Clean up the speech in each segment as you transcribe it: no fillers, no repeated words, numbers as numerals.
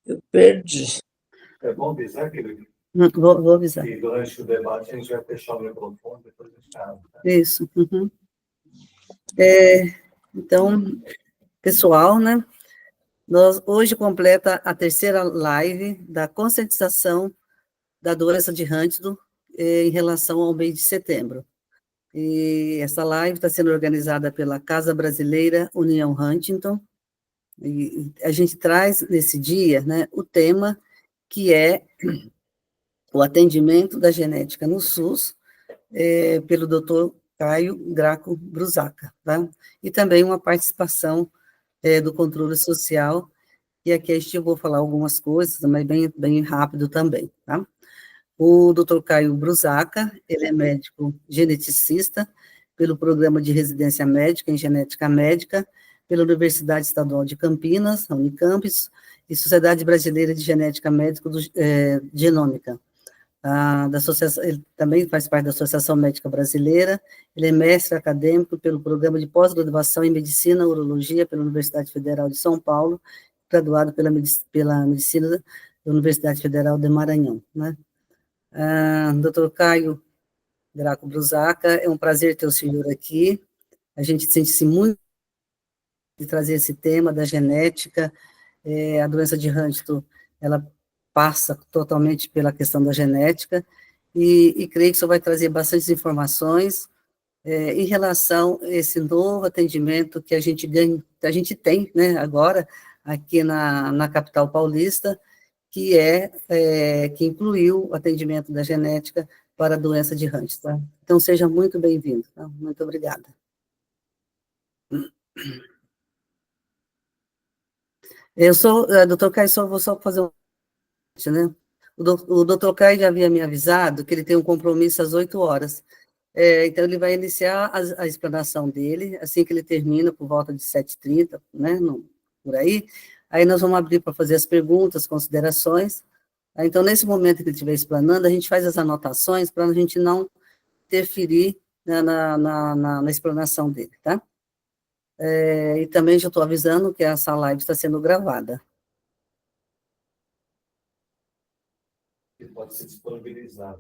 Eu perdi. É bom avisar que Vou avisar. durante o debate a gente vai fechar o microfone, depois a gente abre. Tá? Isso. Uhum. Então, pessoal, né? Nós hoje completa a terceira live da conscientização da doença de Huntington em relação ao mês de setembro. E essa live está sendo organizada pela Casa Brasileira União Huntington, e a gente traz nesse dia, né, o tema que é o atendimento da genética no SUS, pelo Dr. Caio Graco Brusaca, tá? E também uma participação do controle social, e aqui a gente eu vou falar algumas coisas, mas bem rápido também, tá? O Dr. Caio Brusaca, ele é médico geneticista pelo Programa de Residência Médica em Genética Médica, pela Universidade Estadual de Campinas, a Unicampus, e Sociedade Brasileira de Genética Médica Genômica. Da associação, ele também faz parte da Associação Médica Brasileira, ele é mestre acadêmico pelo Programa de Pós-Graduação em Medicina e Urologia pela Universidade Federal de São Paulo, graduado pela Medicina da Universidade Federal de Maranhão, né? Dr. Caio Graco Brusaca, é um prazer ter o senhor aqui, a gente sente-se muito de trazer esse tema da genética, a doença de Huntington, ela passa totalmente pela questão da genética, e creio que o senhor vai trazer bastantes informações em relação a esse novo atendimento que a gente tem, né, agora, aqui na capital paulista, que que incluiu o atendimento da genética para a doença de Huntington. Tá? Então, seja muito bem-vindo. Tá? Muito obrigada. Eu sou, doutor Caio, vou só fazer né? O doutor Caio já havia me avisado que ele tem um compromisso às 8 horas. Então, ele vai iniciar a explanação dele, assim que ele termina, por volta de 7h30, né? Por aí. Aí nós vamos abrir para fazer as perguntas, considerações. Então, nesse momento que ele estiver explanando, a gente faz as anotações para a gente não interferir, né, na explanação dele, tá? E também já estou avisando que essa live está sendo gravada. Ele pode ser disponibilizado.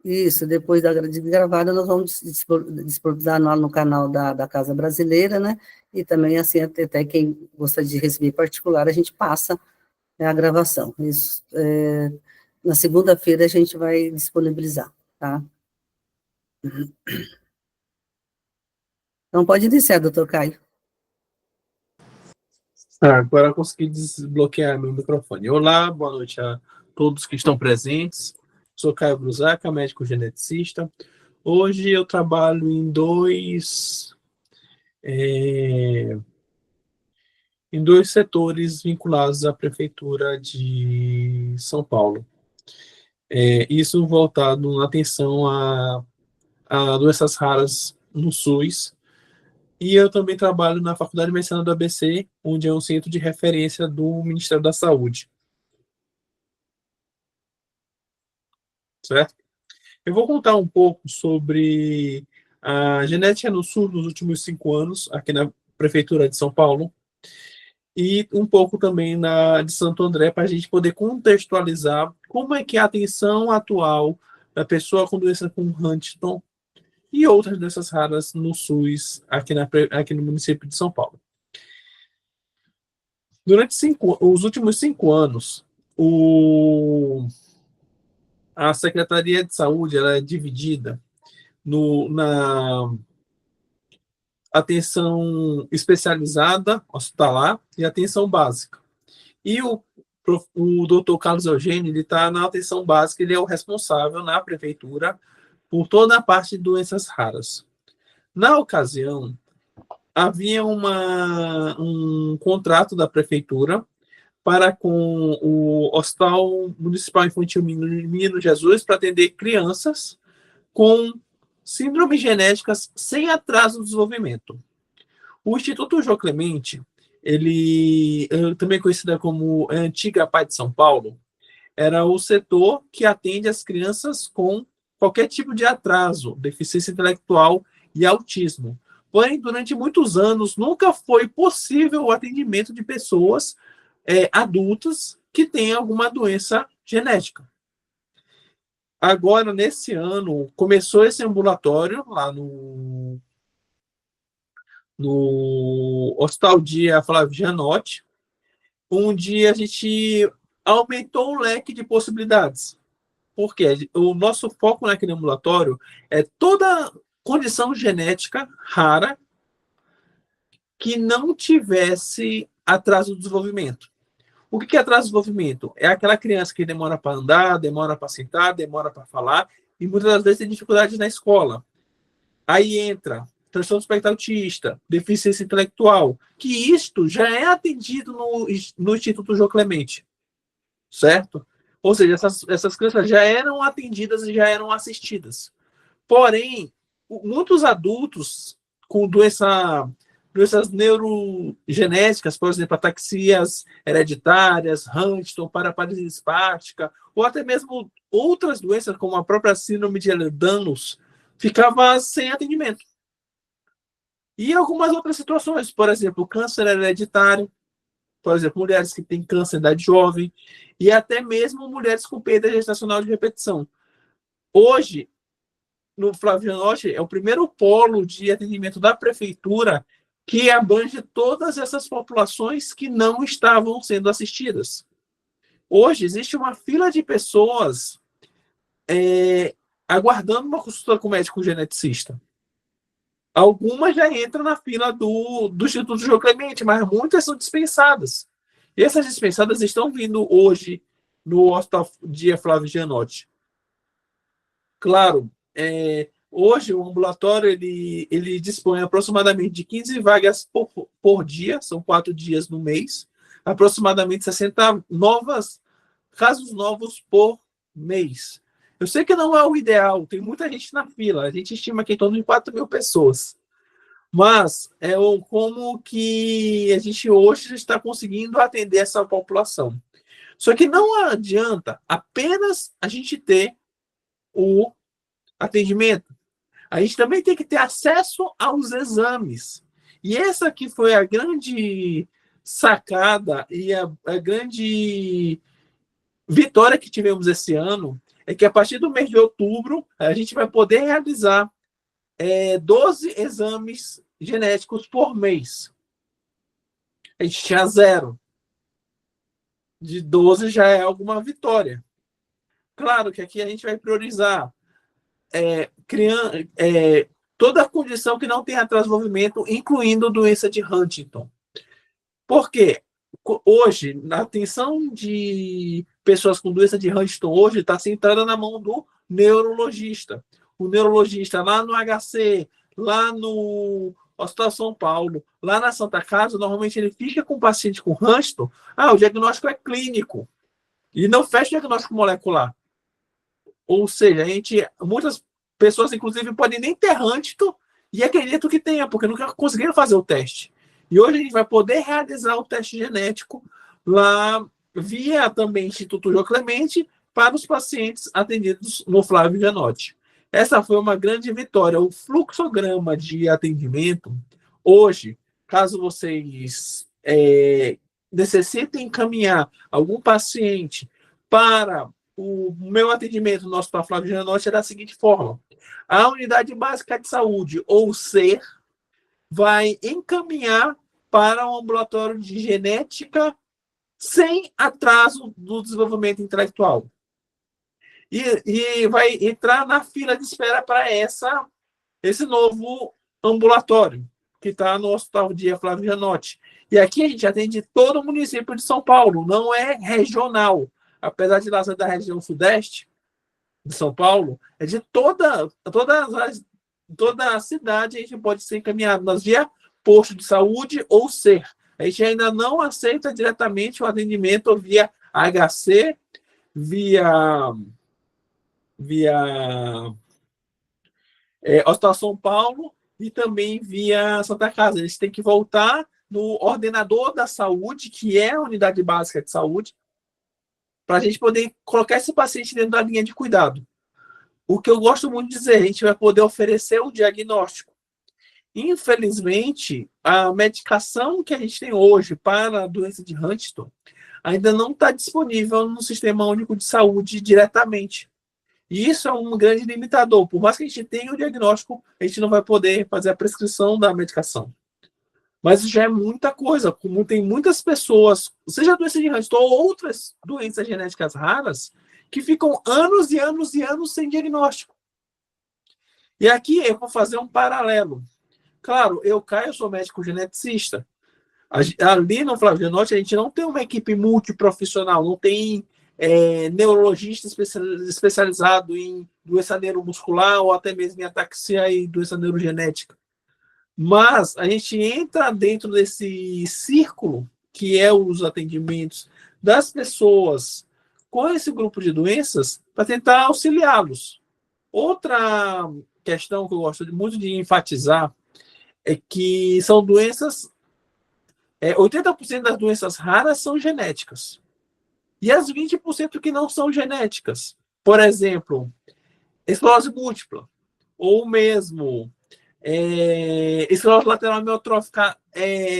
Isso, depois da gravada, nós vamos disponibilizar no canal da Casa Brasileira, né? E também, assim, até quem gosta de receber particular, a gente passa, né, a gravação. Isso, na segunda-feira a gente vai disponibilizar, tá? Então, pode iniciar, doutor Caio. Agora eu consegui desbloquear meu microfone. Olá, boa noite a todos que estão presentes. Sou Caio Brusaca, médico geneticista. Hoje eu trabalho em dois setores vinculados à Prefeitura de São Paulo. Isso voltado na atenção a doenças raras no SUS. E eu também trabalho na Faculdade de Medicina do ABC, onde é um centro de referência do Ministério da Saúde. Certo? Eu vou contar um pouco sobre a genética no SUS nos últimos 5 anos, aqui na Prefeitura de São Paulo, e um pouco também de Santo André, para a gente poder contextualizar como é que é a atenção atual da pessoa com doença com Huntington e outras doenças raras no SUS, aqui no município de São Paulo. Durante os últimos 5 anos, a Secretaria de Saúde ela é dividida na atenção especializada, hospitalar, e atenção básica. E o doutor Carlos Eugênio está na atenção básica, ele é o responsável na prefeitura por toda a parte de doenças raras. Na ocasião, havia um contrato da prefeitura para com o Hospital Municipal Infantil Menino Jesus para atender crianças com síndromes genéticas sem atraso no desenvolvimento. O Instituto João Clemente também conhecida como Antiga Pai de São Paulo, era o setor que atende as crianças com qualquer tipo de atraso, deficiência intelectual e autismo. Porém, durante muitos anos, nunca foi possível o atendimento de pessoas adultas que têm alguma doença genética. Agora, nesse ano, começou esse ambulatório lá no Hospital Dia Flávio Gianotti, onde a gente aumentou o leque de possibilidades. Porque o nosso foco naquele ambulatório é toda condição genética rara que não tivesse atraso do desenvolvimento. O que é atraso do desenvolvimento? É aquela criança que demora para andar, demora para sentar, demora para falar, e muitas das vezes tem dificuldade na escola. Aí entra transtorno do espectro autista, deficiência intelectual, que isto já é atendido no Instituto João Clemente, certo? Ou seja, essas crianças já eram atendidas e já eram assistidas. Porém, muitos adultos com doenças neurogenéticas, por exemplo, ataxias hereditárias, Huntington, paraplegia espástica, ou até mesmo outras doenças, como a própria síndrome de Ehlers-Danlos, ficava sem atendimento. E algumas outras situações, por exemplo, câncer hereditário, por exemplo, mulheres que têm câncer em idade jovem, e até mesmo mulheres com perda gestacional de repetição. Hoje, no Flávio Gianotti, é o primeiro polo de atendimento da prefeitura que abrange todas essas populações que não estavam sendo assistidas. Hoje, existe uma fila de pessoas aguardando uma consulta com o médico geneticista. Algumas já entram na fila do Instituto João Clemente, mas muitas são dispensadas. E essas dispensadas estão vindo hoje no Hospital Dia Flávio Gianotti. Claro, hoje o ambulatório ele dispõe aproximadamente de 15 vagas por dia, são 4 dias no mês, aproximadamente 60 casos novos por mês. Eu sei que não é o ideal, tem muita gente na fila, a gente estima que em torno de 4.000 pessoas. Mas como que a gente hoje está conseguindo atender essa população. Só que não adianta apenas a gente ter o atendimento. A gente também tem que ter acesso aos exames. E essa aqui foi a grande sacada e a grande vitória que tivemos esse ano, é que a partir do mês de outubro, a gente vai poder realizar 12 exames genéticos por mês. A gente tinha 0. De 12 já é alguma vitória. Claro que aqui a gente vai priorizar toda a condição que não tem atraso de desenvolvimento, incluindo doença de Huntington. Por quê? Hoje, na atenção de pessoas com doença de Huntington, hoje está centrada na mão do neurologista. O neurologista lá no HC, lá no Hospital São Paulo, lá na Santa Casa, normalmente ele fica com o paciente com Huntington, o diagnóstico é clínico, e não fecha o diagnóstico molecular. Ou seja, muitas pessoas, inclusive, podem nem ter Huntington e acreditam que tenha, porque nunca conseguiram fazer o teste. E hoje a gente vai poder realizar o teste genético lá via também Instituto João Clemente para os pacientes atendidos no Flávio Gianotti. Essa foi uma grande vitória. O fluxograma de atendimento, hoje, caso vocês necessitem encaminhar algum paciente para o meu atendimento no Hospital Flávio Gianotti é da seguinte forma: a Unidade Básica de Saúde, ou SER, vai encaminhar para um ambulatório de genética sem atraso do desenvolvimento intelectual. E vai entrar na fila de espera para esse novo ambulatório, que está no Hospital Dia Flávio Gianotti. E aqui a gente atende todo o município de São Paulo, não é regional. Apesar de lá ser da região sudeste de São Paulo, é de toda a cidade a gente pode ser encaminhado nas via posto de saúde ou SER. A gente ainda não aceita diretamente o atendimento via HC, via Hospital São Paulo e também via Santa Casa. Eles têm que voltar no ordenador da saúde, que é a unidade básica de saúde, para a gente poder colocar esse paciente dentro da linha de cuidado. O que eu gosto muito de dizer, a gente vai poder oferecer o diagnóstico. Infelizmente, a medicação que a gente tem hoje para a doença de Huntington ainda não está disponível no Sistema Único de Saúde diretamente. E isso é um grande limitador. Por mais que a gente tenha o diagnóstico, a gente não vai poder fazer a prescrição da medicação. Mas já é muita coisa. Como tem muitas pessoas, seja a doença de Huntington ou outras doenças genéticas raras, que ficam anos e anos e anos sem diagnóstico. E aqui eu vou fazer um paralelo. Claro, eu sou médico geneticista. Ali no Flávio Gianotti, a gente não tem uma equipe multiprofissional, não tem neurologista especializado em doença neuromuscular ou até mesmo em ataxia e doença neurogenética. Mas a gente entra dentro desse círculo, que é os atendimentos das pessoas com esse grupo de doenças, para tentar auxiliá-los. Outra questão que eu gosto muito de enfatizar é que são doenças, 80% das doenças raras são genéticas. E as 20% que não são genéticas. Por exemplo, esclerose múltipla, ou mesmo esclerose lateral amiotrófica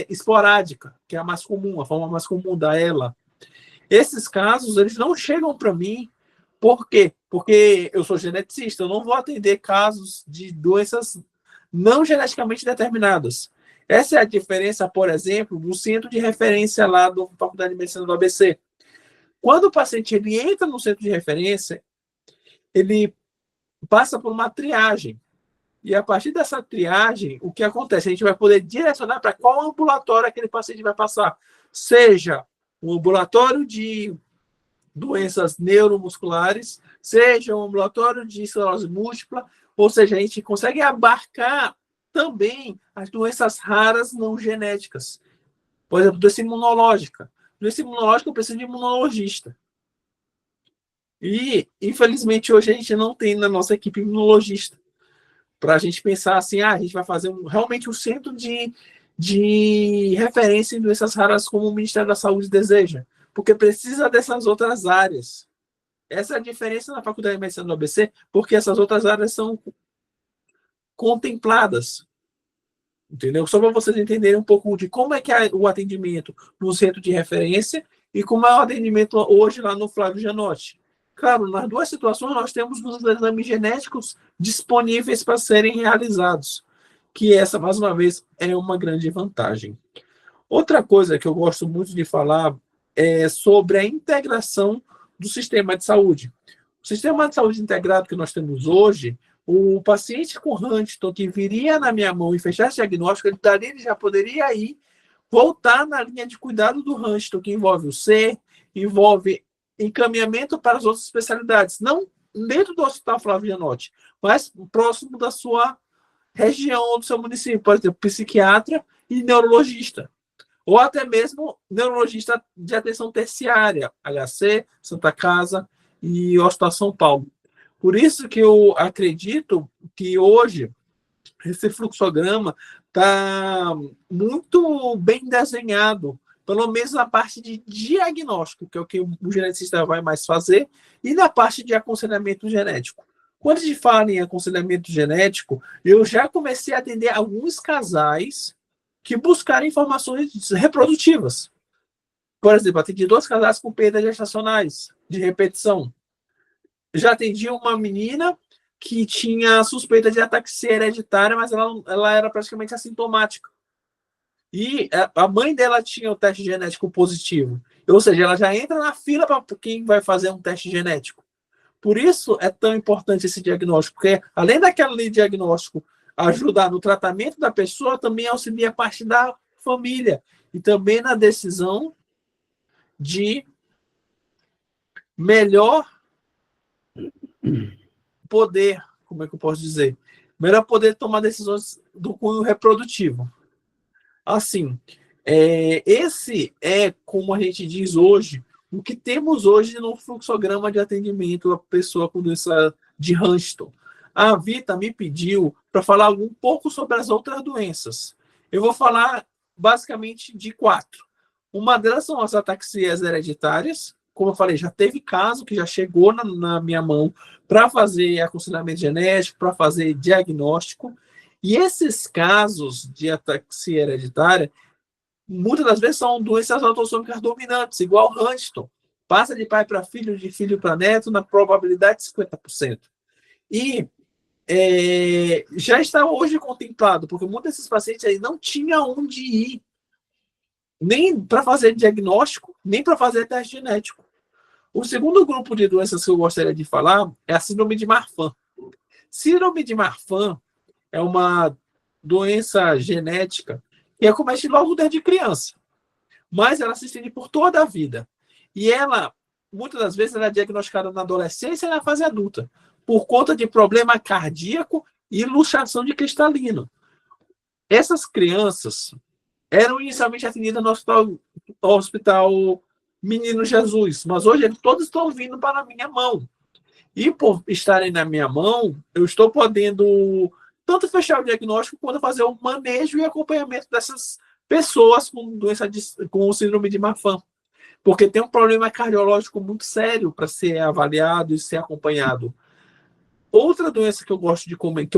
esporádica, que é a mais comum, a forma mais comum da ELA. Esses casos, eles não chegam para mim. Por quê? Porque eu sou geneticista, eu não vou atender casos de doenças não geneticamente determinadas. Essa é a diferença, por exemplo, do centro de referência lá da Faculdade de Medicina do ABC. Quando o paciente ele entra no centro de referência, ele passa por uma triagem. E a partir dessa triagem, o que acontece? A gente vai poder direcionar para qual ambulatório aquele paciente vai passar. Seja um ambulatório de doenças neuromusculares, seja um ambulatório de esclerose múltipla, ou seja, a gente consegue abarcar também as doenças raras não genéticas. Por exemplo, doença imunológica. Doença imunológica eu preciso de imunologista. E, infelizmente, hoje a gente não tem na nossa equipe imunologista. Para a gente pensar assim, a gente vai fazer realmente um centro de referência em doenças raras como o Ministério da Saúde deseja. Porque precisa dessas outras áreas. Essa é a diferença na Faculdade de Medicina do ABC, porque essas outras áreas são contempladas. Entendeu? Só para vocês entenderem um pouco de como é que é o atendimento no centro de referência e como é o atendimento hoje lá no Flávio Gianotti. Claro, nas duas situações nós temos os exames genéticos disponíveis para serem realizados, que essa, mais uma vez, é uma grande vantagem. Outra coisa que eu gosto muito de falar é sobre a integração do sistema de saúde. O sistema de saúde integrado que nós temos hoje, o paciente com Huntington que viria na minha mão e fechasse diagnóstico, ele já poderia ir voltar na linha de cuidado do Huntington, que envolve o C, envolve encaminhamento para as outras especialidades, não dentro do Hospital Flávio Gianotti, mas próximo da sua região ou do seu município, por exemplo, psiquiatra e neurologista, ou até mesmo neurologista de atenção terciária, HC, Santa Casa e Hospital São Paulo. Por isso que eu acredito que hoje esse fluxograma está muito bem desenhado, pelo menos na parte de diagnóstico, que é o que o geneticista vai mais fazer, e na parte de aconselhamento genético. Quando a gente fala em aconselhamento genético, eu já comecei a atender alguns casais que buscaram informações reprodutivas. Por exemplo, atendi 2 casais com perdas gestacionais de repetição. Já atendi uma menina que tinha suspeita de ataxia hereditária, mas ela era praticamente assintomática. E a mãe dela tinha o teste genético positivo. Ou seja, ela já entra na fila para quem vai fazer um teste genético. Por isso é tão importante esse diagnóstico, porque além daquele diagnóstico ajudar no tratamento da pessoa, também auxilia a parte da família e também na decisão de melhor poder, como é que eu posso dizer? Melhor poder tomar decisões do cunho reprodutivo. Assim, esse é, como a gente diz hoje, o que temos hoje no fluxograma de atendimento à pessoa com doença de Huntington. A Vita me pediu para falar um pouco sobre as outras doenças. Eu vou falar basicamente de 4. Uma delas são as ataxias hereditárias. Como eu falei, já teve caso que já chegou na minha mão para fazer aconselhamento genético, para fazer diagnóstico. E esses casos de ataxia hereditária, muitas das vezes são doenças autossômicas dominantes, igual Huntington. Passa de pai para filho, de filho para neto, na probabilidade de 50%. E já está hoje contemplado, porque muitos desses pacientes aí não tinham onde ir, nem para fazer diagnóstico, nem para fazer teste genético. O segundo grupo de doenças que eu gostaria de falar é a síndrome de Marfan. Síndrome de Marfan é uma doença genética que acomete logo desde criança, mas ela se estende por toda a vida. E ela, muitas das vezes, ela é diagnosticada na adolescência e na fase adulta, por conta de problema cardíaco e luxação de cristalino. Essas crianças eram inicialmente atendidas no hospital Menino Jesus, mas hoje eles todos estão vindo para a minha mão. E por estarem na minha mão, eu estou podendo tanto fechar o diagnóstico quanto fazer o manejo e acompanhamento dessas pessoas com doença com síndrome de Marfan. Porque tem um problema cardiológico muito sério para ser avaliado e ser acompanhado. Outra doença que eu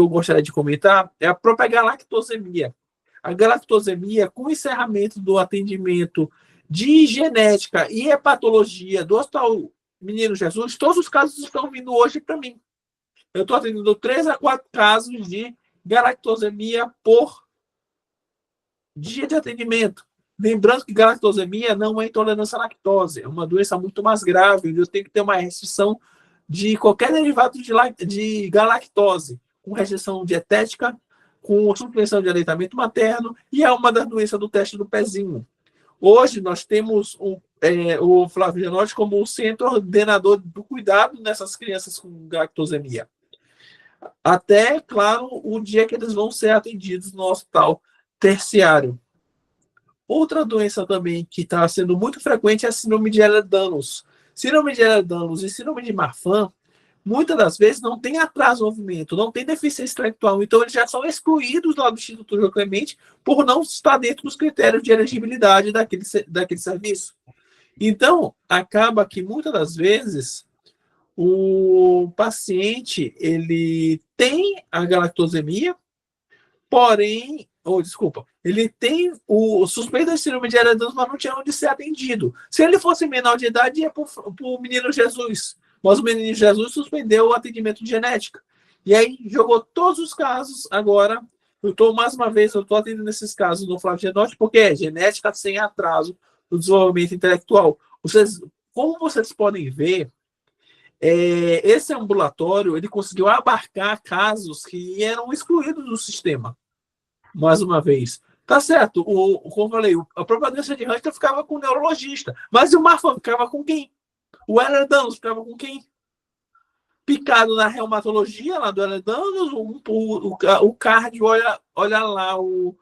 gostaria de comentar é a própria galactosemia. A galactosemia, com o encerramento do atendimento de genética e hepatologia do Hospital Menino Jesus, todos os casos estão vindo hoje para mim. Eu estou atendendo 3 a 4 casos de galactosemia por dia de atendimento. Lembrando que galactosemia não é intolerância à lactose, é uma doença muito mais grave, eu tenho que ter uma restrição de qualquer derivado de galactose, com restrição dietética, com suspensão de aleitamento materno, e é uma das doenças do teste do pezinho. Hoje nós temos o Flávio Genotti como o centro ordenador do cuidado nessas crianças com galactosemia. Até, claro, o dia que eles vão ser atendidos no hospital terciário. Outra doença também que está sendo muito frequente é a síndrome de Ehlers-Danlos. Síndrome de Ehlers-Danlos e síndrome de Marfan, muitas das vezes não tem atraso no movimento, não tem deficiência intelectual, então eles já são excluídos lá do Instituto João Clemente por não estar dentro dos critérios de elegibilidade daquele serviço. Então, acaba que muitas das vezes o paciente ele tem a galactosemia, porém, ele tem o suspeito de síndrome de Ehlers-Danlos, mas não tinha onde ser atendido. Se ele fosse menor de idade, ia para o Menino Jesus. Mas o Menino Jesus suspendeu o atendimento de genética. E aí jogou todos os casos. Agora, mais uma vez, eu estou atendendo esses casos no Flávio Genotti, porque é genética sem atraso no desenvolvimento intelectual. Como vocês podem ver, esse ambulatório ele conseguiu abarcar casos que eram excluídos do sistema. Mais uma vez. Tá certo, como eu falei, a própria doença de Huntington ficava com o neurologista, mas o Marfan ficava com quem? O Ehlers-Danlos ficava com quem? Picado na reumatologia lá do Ehlers-Danlos, o cardio olha lá o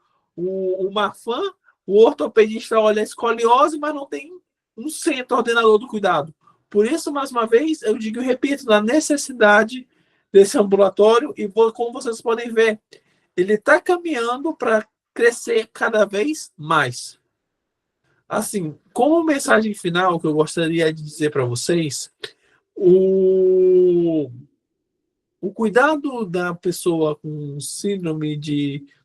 Marfan, o ortopedista olha a escoliose, mas não tem um centro ordenador do cuidado. Por isso, mais uma vez, eu digo e repito, na necessidade desse ambulatório, e como vocês podem ver, ele está caminhando para crescer cada vez mais. Assim, como mensagem final que eu gostaria de dizer para vocês, o cuidado da pessoa com síndrome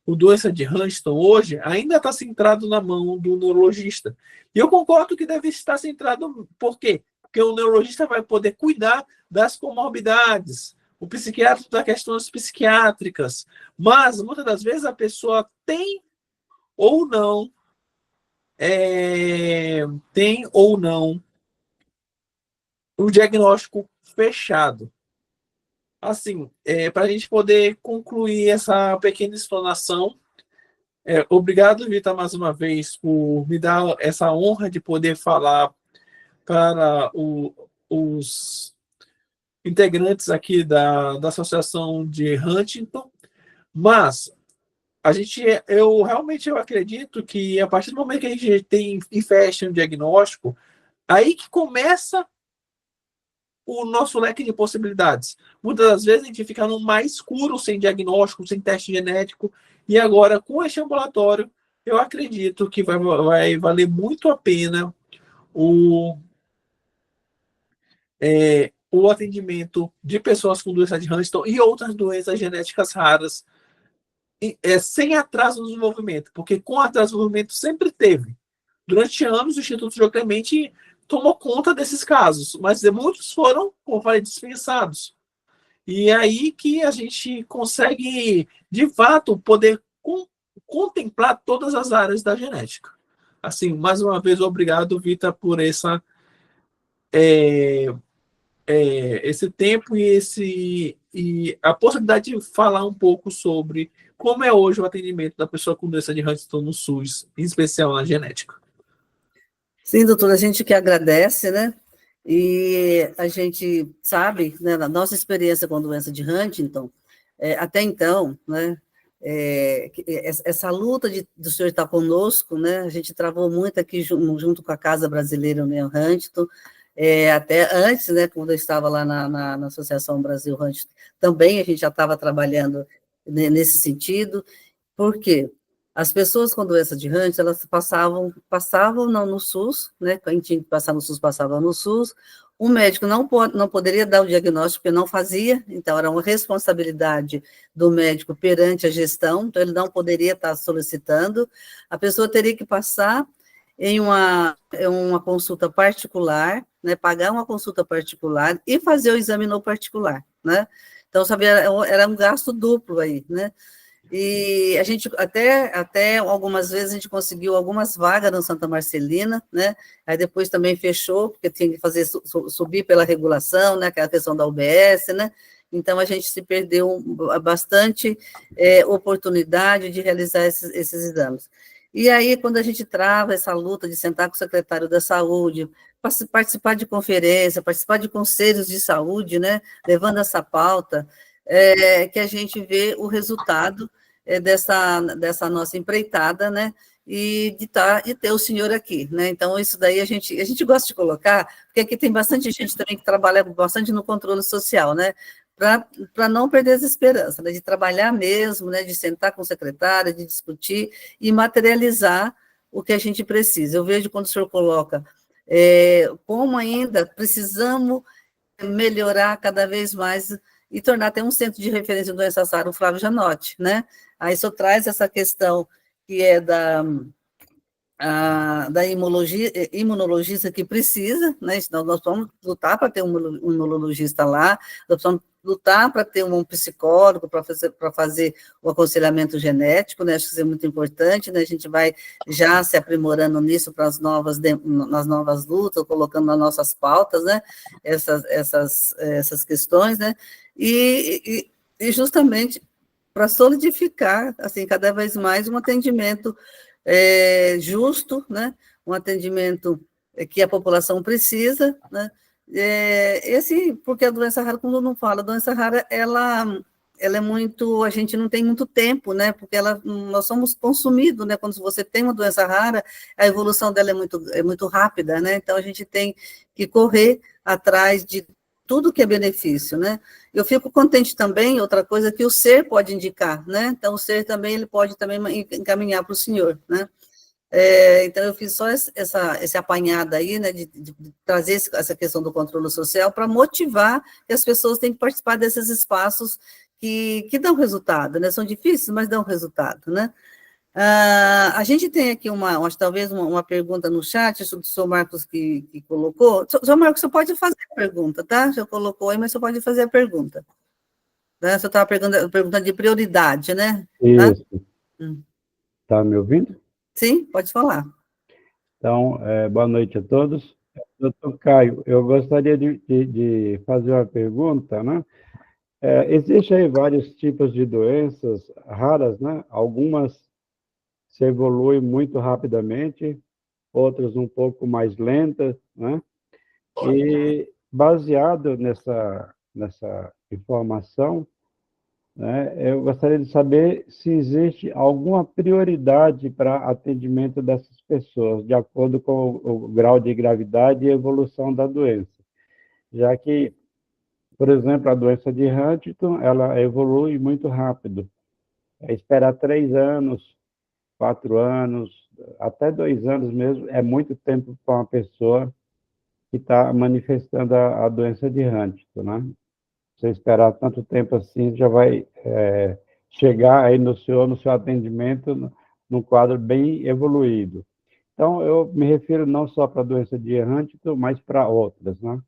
com doença de Huntington hoje ainda está centrado na mão do neurologista. E eu concordo que deve estar centrado, por quê? Porque o neurologista vai poder cuidar das comorbidades, o psiquiatra das questões psiquiátricas, mas muitas das vezes a pessoa tem ou não o diagnóstico fechado. Assim, para a gente poder concluir essa pequena explanação, obrigado, Vitor, mais uma vez, por me dar essa honra de poder falar para os integrantes aqui da Associação de Huntington, mas eu realmente acredito que a partir do momento que a gente tem e fecha um diagnóstico, aí que começa o nosso leque de possibilidades. Muitas das vezes a gente fica no mais escuro, sem diagnóstico, sem teste genético, e agora com este ambulatório eu acredito que vai valer muito a pena o, o atendimento de pessoas com doença de Huntington e outras doenças genéticas raras, sem atraso no desenvolvimento, porque com atraso no desenvolvimento sempre teve. Durante anos, o Instituto João Clemente tomou conta desses casos, mas muitos foram, como eu falei, dispensados. E é aí que a gente consegue, de fato, poder contemplar todas as áreas da genética. Assim, mais uma vez, obrigado, Vita, por é, esse tempo e a possibilidade de falar um pouco sobre como é hoje o atendimento da pessoa com doença de Huntington no SUS, em especial na genética. Sim, doutora, a gente que agradece, né? E a gente sabe, né, na nossa experiência com a doença de Huntington, até então, né, essa luta do senhor estar conosco, né, a gente travou muito aqui junto com a Casa Brasileira Neo Huntington, até antes, né, quando eu estava lá na Associação Brasil Huntington, também a gente já estava trabalhando nesse sentido. Por quê? As pessoas com doença de Huntington, elas passavam no SUS, né? Quem tinha que passar no SUS, passava no SUS. O médico não poderia dar o diagnóstico, porque não fazia, então era uma responsabilidade do médico perante a gestão, então ele não poderia estar solicitando. A pessoa teria que passar em uma consulta particular, né? Pagar uma consulta particular e fazer o exame no particular, né? Então, sabia, era um gasto duplo aí, né? E a gente até algumas vezes a gente conseguiu algumas vagas no Santa Marcelina, né? Aí depois também fechou, porque tinha que fazer subir pela regulação, né? Aquela questão da UBS, né? Então a gente se perdeu bastante oportunidade de realizar esses exames. E aí, quando a gente trava essa luta de sentar com o secretário da Saúde, participar de conferência, participar de conselhos de saúde, né? Levando essa pauta, que a gente vê o resultado dessa nossa empreitada, né? E de ter o senhor aqui, né? Então, isso daí a gente gosta de colocar, porque aqui tem bastante gente também que trabalha bastante no controle social, né? Para não perder as esperanças, né? De trabalhar mesmo, né? De sentar com o secretário, de discutir e materializar o que a gente precisa. Eu vejo quando o senhor coloca como ainda precisamos melhorar cada vez mais e tornar até um centro de referência do doença rara, o Flávio Janotti, né? Aí isso traz essa questão que é da imunologista que precisa, né? Nós vamos lutar para ter um imunologista lá, nós vamos lutar para ter um psicólogo para fazer o aconselhamento genético, né? Acho que isso é muito importante, né? A gente vai já se aprimorando nisso para nas novas lutas, colocando nas nossas pautas, né? Essas questões, né? E justamente para solidificar, assim, cada vez mais um atendimento justo, né? Um atendimento que a população precisa, né? Porque a doença rara, como eu não falo, a doença rara, ela é muito, a gente não tem muito tempo, né? Porque nós somos consumidos, né? Quando você tem uma doença rara, a evolução dela é muito rápida, né? Então a gente tem que correr atrás de tudo que é benefício, né? Eu fico contente também, outra coisa, que o ser pode indicar, né? Então, o ser também, ele pode também encaminhar para o senhor, né? Então, eu fiz só esse apanhado aí, né, de trazer essa questão do controle social para motivar que as pessoas têm que participar desses espaços que dão resultado, né? São difíceis, mas dão resultado, né? A gente tem aqui talvez uma pergunta no chat, do senhor Marcos que colocou. Senhor Marcos, você pode fazer a pergunta, tá? Já colocou aí, mas você pode fazer a pergunta. Né? Você estava perguntando de prioridade, né? Tá? Isso. Está me ouvindo? Sim, pode falar. Então, boa noite a todos. Doutor Caio, eu gostaria de fazer uma pergunta, né? Existem aí vários tipos de doenças raras, né? Algumas se evoluem muito rapidamente, outras um pouco mais lentas, né? E baseado nessa informação, né, eu gostaria de saber se existe alguma prioridade para atendimento dessas pessoas, de acordo com o grau de gravidade e evolução da doença. Já que, por exemplo, a doença de Huntington, ela evolui muito rápido. É esperar 3 anos 4 anos, até 2 anos mesmo, é muito tempo para uma pessoa que está manifestando a doença de Huntington, né? Você esperar tanto tempo assim, já vai chegar aí no seu atendimento num quadro bem evoluído. Então, eu me refiro não só para a doença de Huntington, mas para outras, né?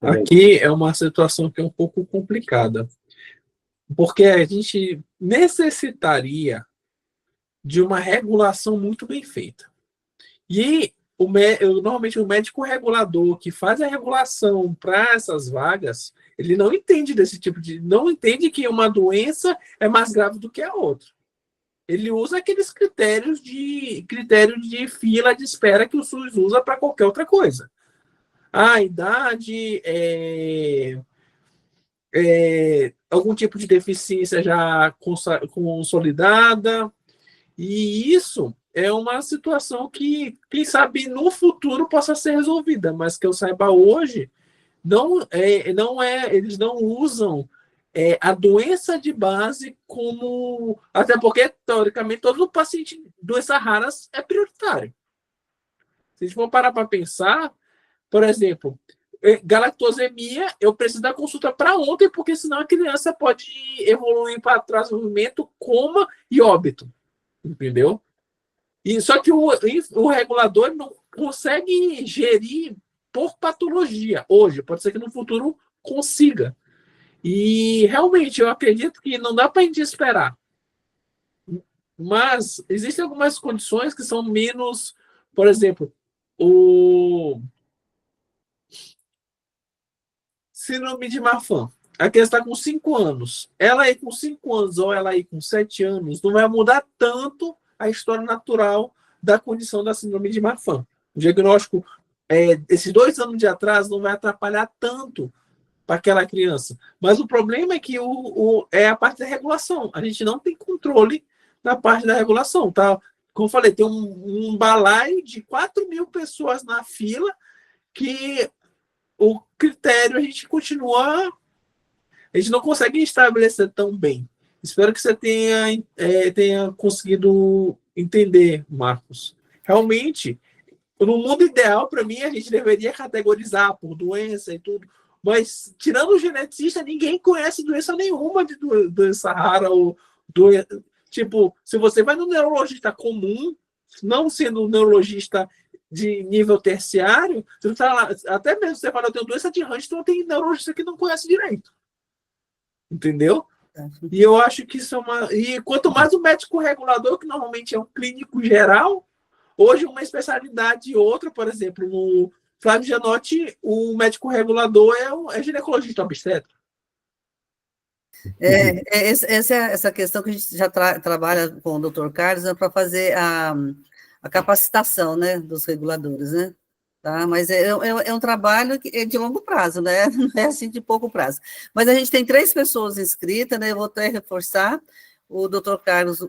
Aqui é uma situação que é um pouco complicada, porque a gente necessitaria de uma regulação muito bem feita. E normalmente o médico regulador que faz a regulação para essas vagas, ele não entende desse tipo de. Não entende que uma doença é mais grave do que a outra. Ele usa aqueles critérios de fila de espera que o SUS usa para qualquer outra coisa. A idade, algum tipo de deficiência já consolidada, e isso é uma situação que, quem sabe, no futuro possa ser resolvida, mas que eu saiba hoje, eles não usam a doença de base como. Até porque, teoricamente, todo paciente de doenças raras é prioritário. Se a gente for parar para pensar, por exemplo, galactosemia, eu preciso da consulta para ontem, porque senão a criança pode evoluir para desenvolvimento, coma e óbito. Entendeu? E só que o regulador não consegue gerir por patologia hoje, pode ser que no futuro consiga. E realmente eu acredito que não dá para a gente esperar. Mas existem algumas condições que são menos, por exemplo, o síndrome de Marfan. A criança está com 5 anos. Ela aí com 5 anos ou ela aí com 7 anos não vai mudar tanto a história natural da condição da síndrome de Marfan. O diagnóstico, esses 2 anos de atraso não vai atrapalhar tanto para aquela criança. Mas o problema é que é a parte da regulação. A gente não tem controle na parte da regulação. Tá? Como eu falei, tem um balaio de 4.000 pessoas na fila que o critério a gente continua. A gente não consegue estabelecer tão bem. Espero que você tenha conseguido entender, Marcos. Realmente, no mundo ideal, para mim, a gente deveria categorizar por doença e tudo, mas, tirando o geneticista, ninguém conhece doença nenhuma de doença rara. Tipo, se você vai no neurologista comum, não sendo um neurologista de nível terciário, você tá lá, até mesmo se você fala, eu tenho doença de Huntington, tem neurologista que não conhece direito. Entendeu? E eu acho que isso é uma. E quanto mais o médico regulador, que normalmente é um clínico geral, hoje uma especialidade e outra, por exemplo, no Flávio Gianotti, o médico regulador é ginecologista obstetra. Essa questão que a gente já trabalha com o Dr. Carlos para fazer a capacitação, né, dos reguladores, né? Tá? Mas é um trabalho que é de longo prazo, né? Não é assim de pouco prazo. Mas a gente tem 3 pessoas inscritas, né? Eu vou até reforçar. O Dr. Carlos, o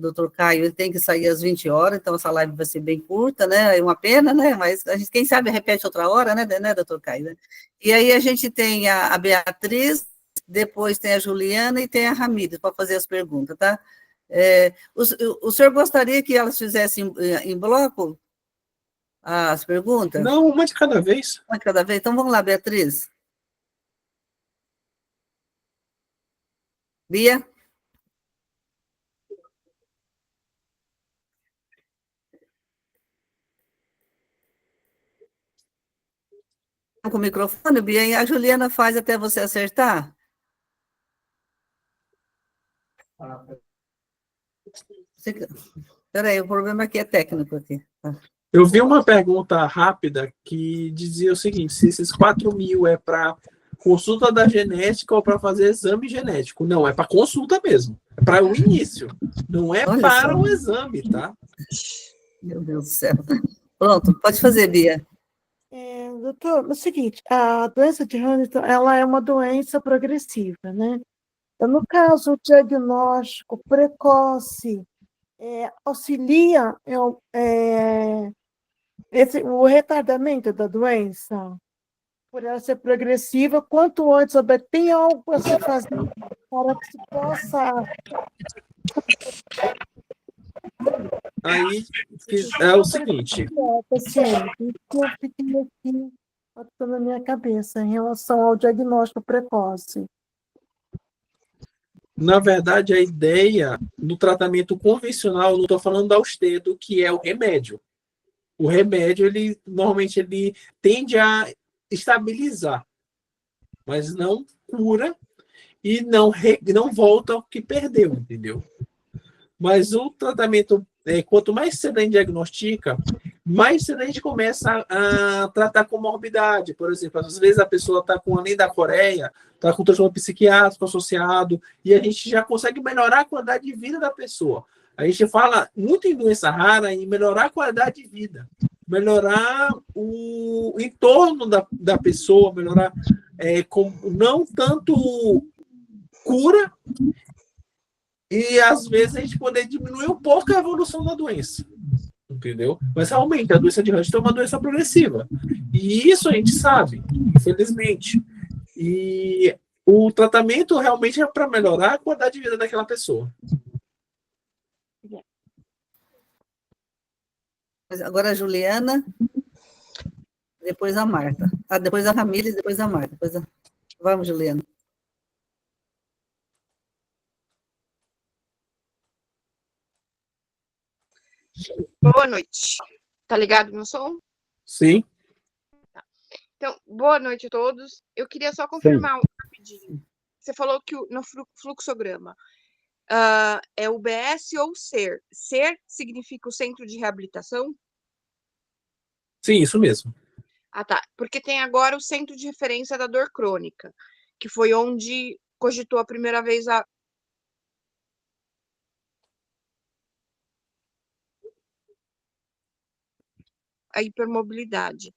Dr. Caio, ele tem que sair às 20 horas, então essa live vai ser bem curta, né? É uma pena, né? Mas a gente, quem sabe, repete outra hora, né, Dr. Caio? Né? E aí a gente tem a Beatriz, depois tem a Juliana e tem a Ramírez para fazer as perguntas, tá? O senhor gostaria que elas fizessem em bloco as perguntas? Não, uma de cada vez. Uma de cada vez? Então vamos lá, Beatriz. Bia? Com o microfone, Bia, e a Juliana faz até você acertar? Peraí, o problema aqui é técnico aqui. Eu vi uma pergunta rápida que dizia o seguinte: se esses 4.000 é para consulta da genética ou para fazer exame genético? Não, é para consulta mesmo. É para o início. Não é Olha para só. o exame, tá? Meu Deus do céu. Pronto, pode fazer, Bia. Doutor, é o seguinte, a doença de Huntington, ela é uma doença progressiva, né? Então, no caso, o diagnóstico precoce auxilia o retardamento da doença, por ela ser progressiva, quanto antes souber, tem algo a se fazer para que se possa Aí é o seguinte, Paciente, isso que eu fiquei aqui passando na minha cabeça em relação ao diagnóstico precoce. na verdade, a ideia do tratamento convencional, não estou falando da austedo, que é o remédio. O remédio, ele normalmente ele tende a estabilizar, mas não cura e não volta ao que perdeu, entendeu? Mas o tratamento, quanto mais cedo a gente diagnostica, mais cedo a gente começa a tratar com morbidade. Por exemplo, às vezes a pessoa está com, além da coreia, está com transtorno psiquiátrico associado, e a gente já consegue melhorar a qualidade de vida da pessoa. A gente fala muito em doença rara, em melhorar a qualidade de vida, melhorar o entorno da pessoa, melhorar não tanto cura, e às vezes a gente poder diminuir um pouco a evolução da doença, entendeu? Mas realmente a doença de Huntington é uma doença progressiva, e isso a gente sabe, infelizmente. E o tratamento realmente é para melhorar a qualidade de vida daquela pessoa. Agora a Juliana, depois a Marta. Depois a Ramírez, depois a Marta. Vamos, Juliana. Boa noite. Tá ligado meu som? Sim. Então, boa noite a todos. Eu queria só confirmar rapidinho. Você falou que no fluxograma é UBS ou SER? SER significa o Centro de Reabilitação? Sim, isso mesmo. Ah, tá. Porque tem agora o Centro de Referência da Dor Crônica, que foi onde cogitou a primeira vez a hipermobilidade.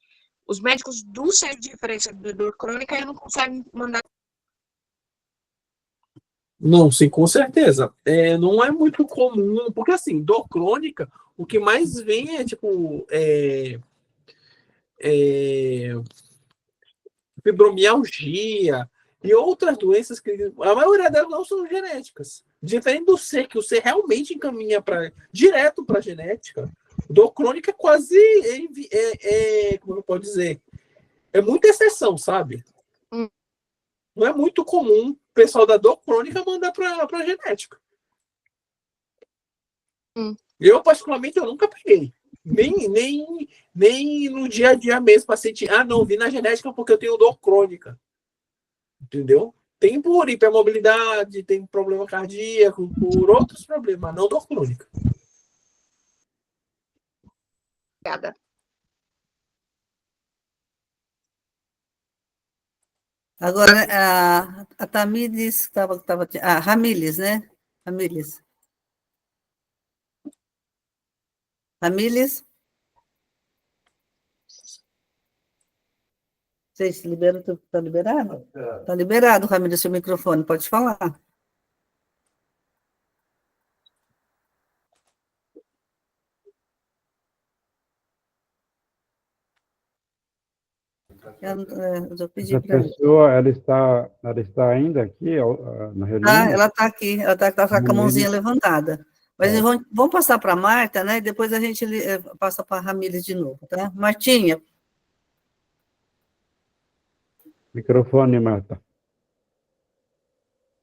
Os médicos do Centro de Referência da Dor Crônica não conseguem mandar. Não, sim, com certeza. Não é muito comum, porque assim, dor crônica, o que mais vem é tipo fibromialgia e outras doenças que a maioria delas não são genéticas. Diferente do C, que o C realmente encaminha direto para a genética, dor crônica é quase, como eu posso dizer, é muita exceção, sabe? Não é muito comum o pessoal da dor crônica mandar para genética. Eu, particularmente, eu nunca peguei. Nem no dia a dia mesmo, paciente. Não, vi na genética porque eu tenho dor crônica. Entendeu? Tem por hipermobilidade, tem problema cardíaco, por outros problemas, não dor crônica. Obrigada. Agora, a Tamires, Ramírez, né? Ramírez. Vocês liberam? Está liberado? Está liberado, Ramírez, seu microfone, pode falar. Eu pedi Essa para ela. pessoa, ela está ainda aqui na reunião? Ela está aqui, ela está com a mãozinha levantada. Mas vamos passar para a Marta, né? Depois a gente passa para a Ramírez de novo, tá? Martinha. Microfone, Marta.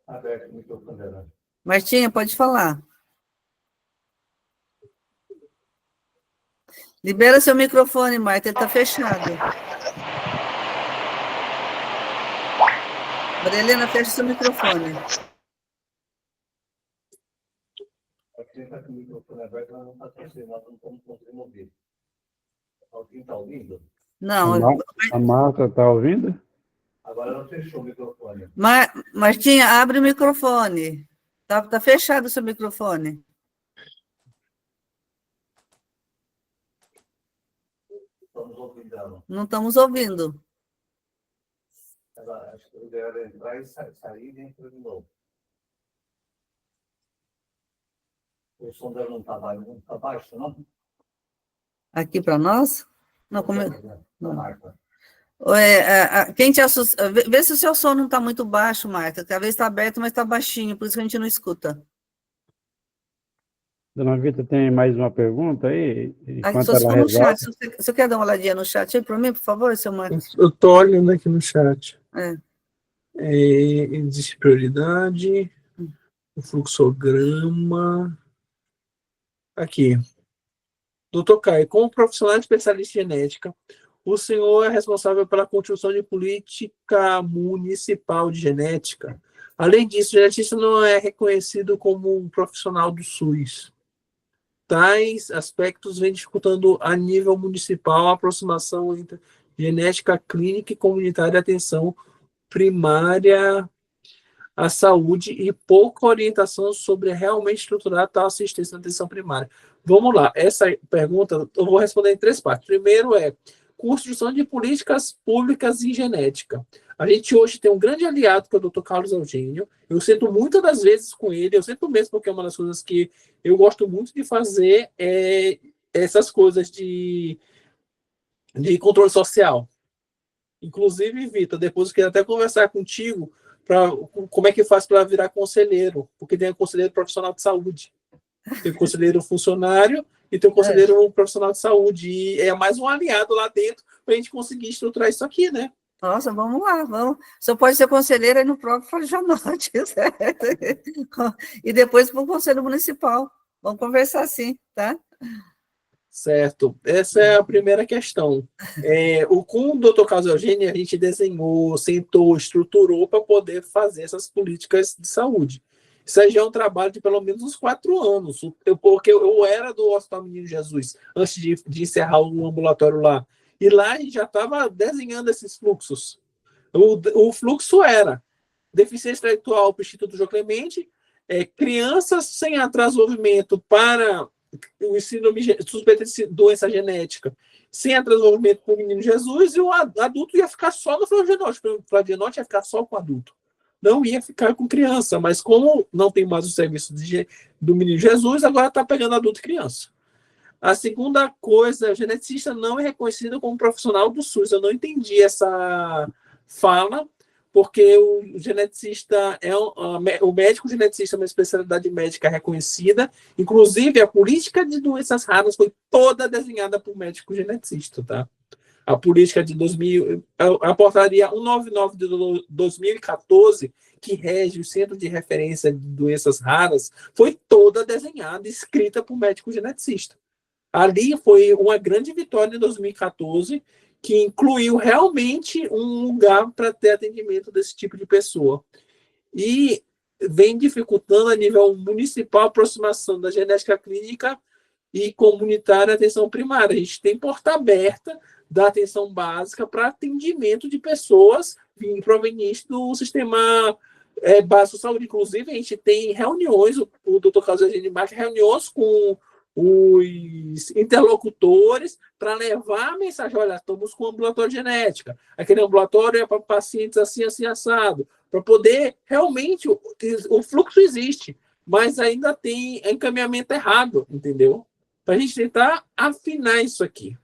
Aberto o microfone dela. Martinha, pode falar. Libera seu microfone, Marta, ele está fechado. Maria Helena, fecha seu microfone. Quem está com o microfone aberto, ela não está conseguindo, nós não estamos conseguindo ouvir. Alguém está ouvindo? Não. A Marta está ouvindo? Agora ela fechou o microfone. Martinha, abre o microfone. Tá fechado o seu microfone. Estamos ouvindo ela. Não estamos ouvindo. Acho que o lugar era entrar e sair e entrar de novo. O som dela não está baixo, não? Aqui para nós? Não, como é? Não, Marta. Quem te assusta? Vê se o seu som não está muito baixo, Marta. Talvez está aberto, mas está baixinho, por isso que a gente não escuta. Dona Vita, tem mais uma pergunta aí? Aí, Enquanto só se ela for no resolve. chat. Você quer dar uma olhadinha no chat aí para mim, por favor, seu Marcos? Eu tô olhando aqui no chat. É. Existe prioridade, o fluxograma. Aqui. Doutor Caio, como profissional especialista em genética, o senhor é responsável pela construção de política municipal de genética. Além disso, o geneticista não é reconhecido como um profissional do SUS. Tais aspectos vêm dificultando a nível municipal a aproximação entre genética clínica e comunitária e atenção primária à saúde e pouca orientação sobre realmente estruturar tal assistência na atenção primária. Vamos lá, essa pergunta eu vou responder em 3 partes. Primeiro é construção de políticas públicas em genética. A gente hoje tem um grande aliado, que é o Dr. Carlos Eugênio. Eu sento muitas das vezes com ele, eu sento mesmo porque é uma das coisas que eu gosto muito de fazer, essas coisas de controle social. Inclusive, Vitor, depois eu queria até conversar contigo para como é que faz para virar conselheiro, porque tem um conselheiro profissional de saúde, tem um conselheiro funcionário e tem um conselheiro profissional de saúde, e é mais um aliado lá dentro para a gente conseguir estruturar isso aqui, né? Nossa, vamos lá, vamos. Só pode ser conselheira aí no próprio Florianote, certo? E depois para o Conselho Municipal. Vamos conversar sim, tá? Certo. Essa é a primeira questão. Com o Dr. Carlos Eugênio, a gente desenhou, sentou, estruturou para poder fazer essas políticas de saúde. Isso aí já é um trabalho de pelo menos uns 4 anos, porque eu era do Hospital Menino Jesus, antes de encerrar o ambulatório lá. E lá a gente já estava desenhando esses fluxos. O fluxo era deficiência intelectual para o Instituto João Clemente, crianças sem atraso de desenvolvimento para o síndrome suspeita de doença genética, sem atraso de desenvolvimento para o Menino Jesus, e o adulto ia ficar só no Florianote. O Florianote ia ficar só com adulto. Não ia ficar com criança, mas como não tem mais o serviço do Menino Jesus, agora está pegando adulto e criança. A segunda coisa, o geneticista não é reconhecido como profissional do SUS. Eu não entendi essa fala, porque o geneticista o médico geneticista é uma especialidade médica reconhecida. Inclusive, a política de doenças raras foi toda desenhada por médico geneticista, tá? A política de 2000, a portaria 199 de 2014, que rege o Centro de Referência de Doenças Raras, foi toda desenhada e escrita por médico geneticista. Ali foi uma grande vitória em 2014, que incluiu realmente um lugar para ter atendimento desse tipo de pessoa. E vem dificultando a nível municipal a aproximação da genética clínica e comunitária à atenção primária. A gente tem porta aberta da atenção básica para atendimento de pessoas provenientes do sistema básico de saúde. Inclusive, a gente tem reuniões, o Dr. Carlos Eugênio marca reuniões com os interlocutores para levar a mensagem: olha, estamos com um ambulatório de genética, aquele ambulatório é para pacientes assim, assim, assado, para poder realmente, o fluxo existe, mas ainda tem encaminhamento errado, entendeu? Para a gente tentar afinar isso aqui.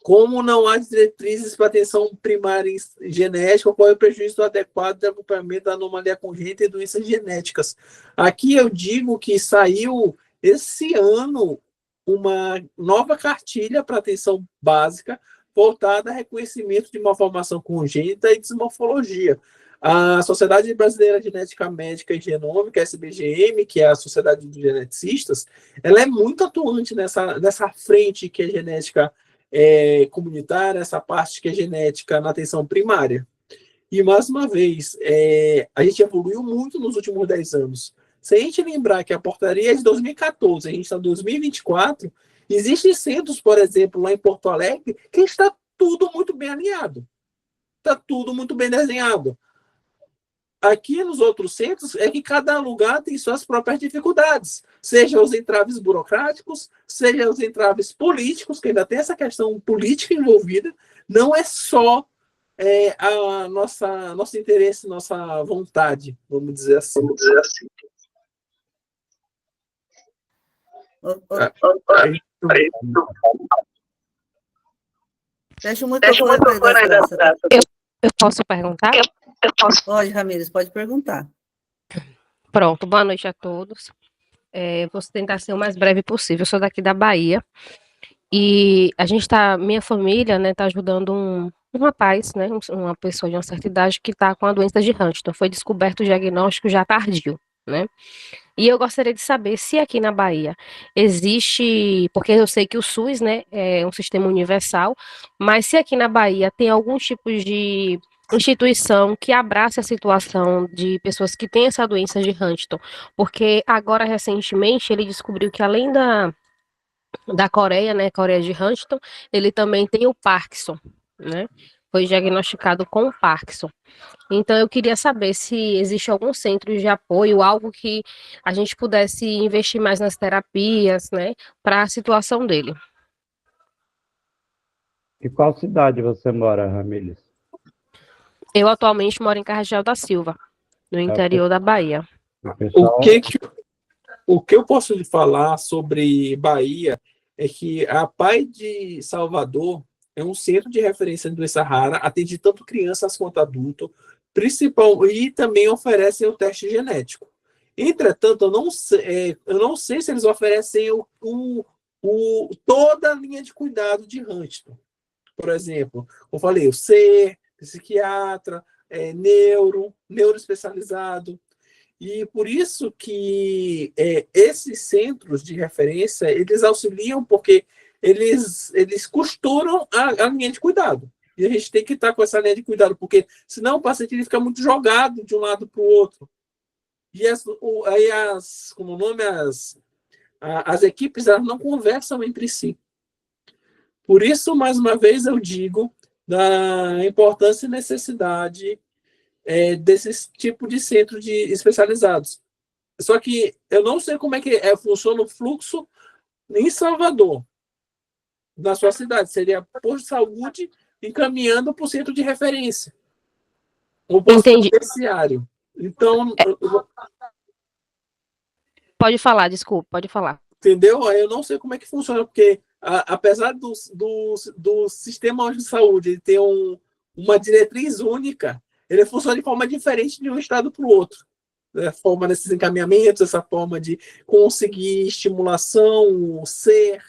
Como não há diretrizes para atenção primária em genética, qual é o prejuízo adequado de acompanhamento da anomalia congênita e doenças genéticas? Aqui eu digo que saiu esse ano uma nova cartilha para atenção básica voltada a reconhecimento de malformação congênita e desmorfologia. A Sociedade Brasileira de Genética Médica e Genômica, SBGM, que é a Sociedade de Geneticistas, ela é muito atuante nessa frente que é genética comunitária, essa parte que é genética na atenção primária. E, mais uma vez, a gente evoluiu muito nos últimos 10 anos. Se a gente lembrar que a portaria é de 2014, a gente está em 2024, existem centros, por exemplo, lá em Porto Alegre, que está tudo muito bem alinhado. Está tudo muito bem desenhado. Aqui nos outros centros é que cada lugar tem suas próprias dificuldades, seja os entraves burocráticos, seja os entraves políticos, que ainda tem essa questão política envolvida, não é só nosso interesse, nossa vontade, vamos dizer assim. Deixa o microfone aí da Graça. Eu posso perguntar? Pode, Ramírez, pode perguntar. Pronto, boa noite a todos. Vou tentar ser o mais breve possível. Eu sou daqui da Bahia e minha família, né, tá ajudando um rapaz, né, uma pessoa de uma certa idade que está com a doença de Huntington. Foi descoberto o diagnóstico já tardio, né? E eu gostaria de saber se aqui na Bahia existe, porque eu sei que o SUS, né, é um sistema universal, mas se aqui na Bahia tem algum tipo de instituição que abrace a situação de pessoas que têm essa doença de Huntington, porque agora recentemente ele descobriu que além da Coreia, né, Coreia de Huntington, ele também tem o Parkinson, né? Foi diagnosticado com o Parkinson. Então, eu queria saber se existe algum centro de apoio, algo que a gente pudesse investir mais nas terapias, né, para a situação dele. E qual cidade você mora, Ramírez? Eu atualmente moro em Carregal da Silva, no É, interior da Bahia. O O pessoal, o que eu posso lhe falar sobre Bahia é que a PAI de Salvador é um centro de referência de doença rara, atende tanto crianças quanto adultos, principal, e também oferece o teste genético. Entretanto, eu não sei se eles oferecem toda a linha de cuidado de Huntington. Por exemplo, eu falei, o C, psiquiatra, neuro especializado. E por isso que esses centros de referência, eles auxiliam porque eles costuram a linha de cuidado. E a gente tem que estar com essa linha de cuidado, porque senão o paciente ele fica muito jogado de um lado para o outro. E como o nome, as equipes elas não conversam entre si. Por isso, mais uma vez, eu digo da importância e necessidade desses tipos de centros especializados. Só que eu não sei como é que funciona o fluxo em Salvador, na sua cidade. Seria posto de saúde encaminhando para o centro de referência. O posto Entendi. terciário. Então, Pode falar, desculpa, pode falar. entendeu? Eu não sei como é que funciona, porque apesar do sistema de saúde ele ter uma diretriz única, ele funciona de forma diferente de um estado para o outro. Essa forma desses encaminhamentos, essa forma de conseguir estimulação, ser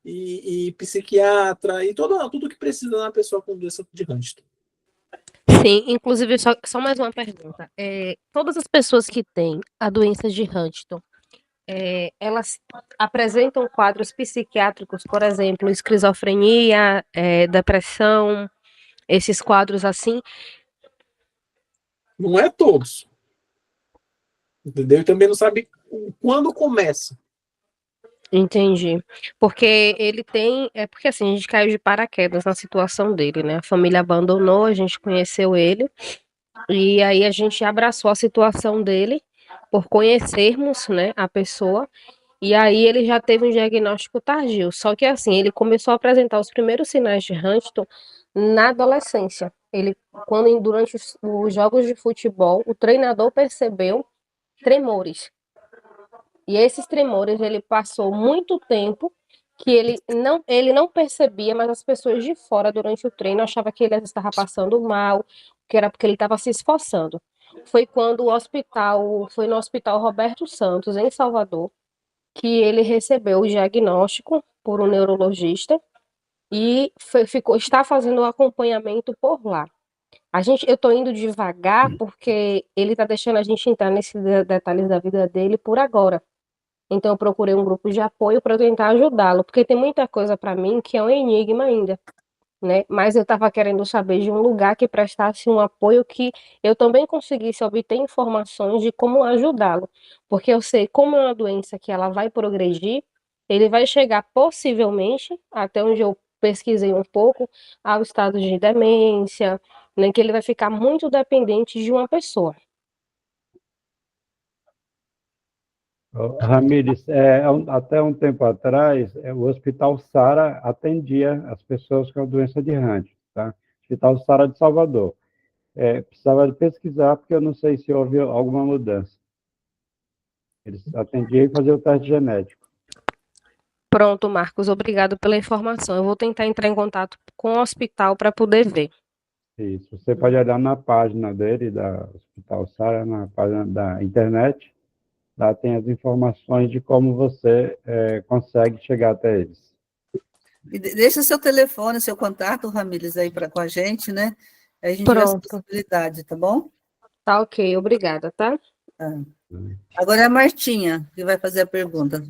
e psiquiatra e tudo que precisa na pessoa com doença de Huntington. Sim, inclusive, só mais uma pergunta. Todas as pessoas que têm a doença de Huntington, elas apresentam quadros psiquiátricos, por exemplo, esquizofrenia, depressão, esses quadros assim? Não é todos. Entendeu? E também não sabe quando começa. Entendi. Porque ele tem. É porque assim, a gente caiu de paraquedas na situação dele, né? A família abandonou, a gente conheceu ele, e aí a gente abraçou a situação dele por conhecermos, né, a pessoa. E aí ele já teve um diagnóstico tardio. Só que assim, ele começou a apresentar os primeiros sinais de Huntington na adolescência. Durante os jogos de futebol, o treinador percebeu tremores. E esses tremores, ele passou muito tempo que ele não percebia, mas as pessoas de fora, durante o treino, achavam que ele estava passando mal, que era porque ele estava se esforçando. Foi foi no Hospital Roberto Santos, em Salvador, que ele recebeu o diagnóstico por um neurologista e está fazendo o acompanhamento por lá. Eu estou indo devagar porque ele está deixando a gente entrar nesses detalhes da vida dele por agora. Então, eu procurei um grupo de apoio para tentar ajudá-lo, porque tem muita coisa para mim que é um enigma ainda, né? Mas eu estava querendo saber de um lugar que prestasse um apoio que eu também conseguisse obter informações de como ajudá-lo, porque eu sei como é uma doença que ela vai progredir, ele vai chegar possivelmente, até onde eu pesquisei um pouco, ao estado de demência, né? Que ele vai ficar muito dependente de uma pessoa. Ramírez, até um tempo atrás, o Hospital Sara atendia as pessoas com a doença de Huntington, tá? Hospital Sara de Salvador. Precisava de pesquisar, porque eu não sei se houve alguma mudança. Eles atendiam e faziam o teste genético. Pronto, Marcos, obrigado pela informação. Eu vou tentar entrar em contato com o hospital para poder ver. Isso. Você pode olhar na página dele, da Hospital Sara, na página da internet, Lá tem as informações de como você consegue chegar até eles. E deixa seu telefone, seu contato, Ramírez, aí com a gente, né? Aí a gente vê essa Pronto. possibilidade, tá bom? Tá ok, obrigada, tá? Tá. Agora é a Martinha que vai fazer a pergunta.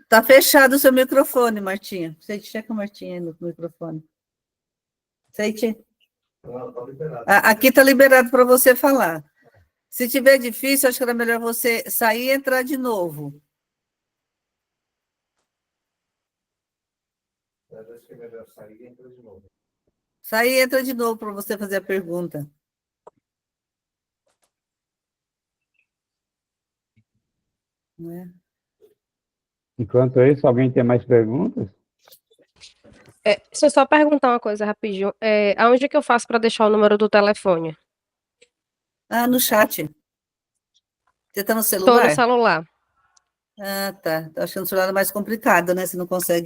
Tá fechado o seu microfone, Martinha. Você checa a Martinha aí no microfone. Seite. Tá liberado. Aqui tá liberado para você falar. Se tiver difícil, acho que era melhor você sair e entrar de novo. Acho que é melhor sair e entrar de novo. Sair e entra de novo para você fazer a pergunta. Né? Enquanto isso, alguém tem mais perguntas? Deixa eu só perguntar uma coisa rapidinho. Aonde é que eu faço para deixar o número do telefone? No chat. Você está no Estou celular? no celular. Tá. Tô achando o celular mais complicado, né? Você não consegue.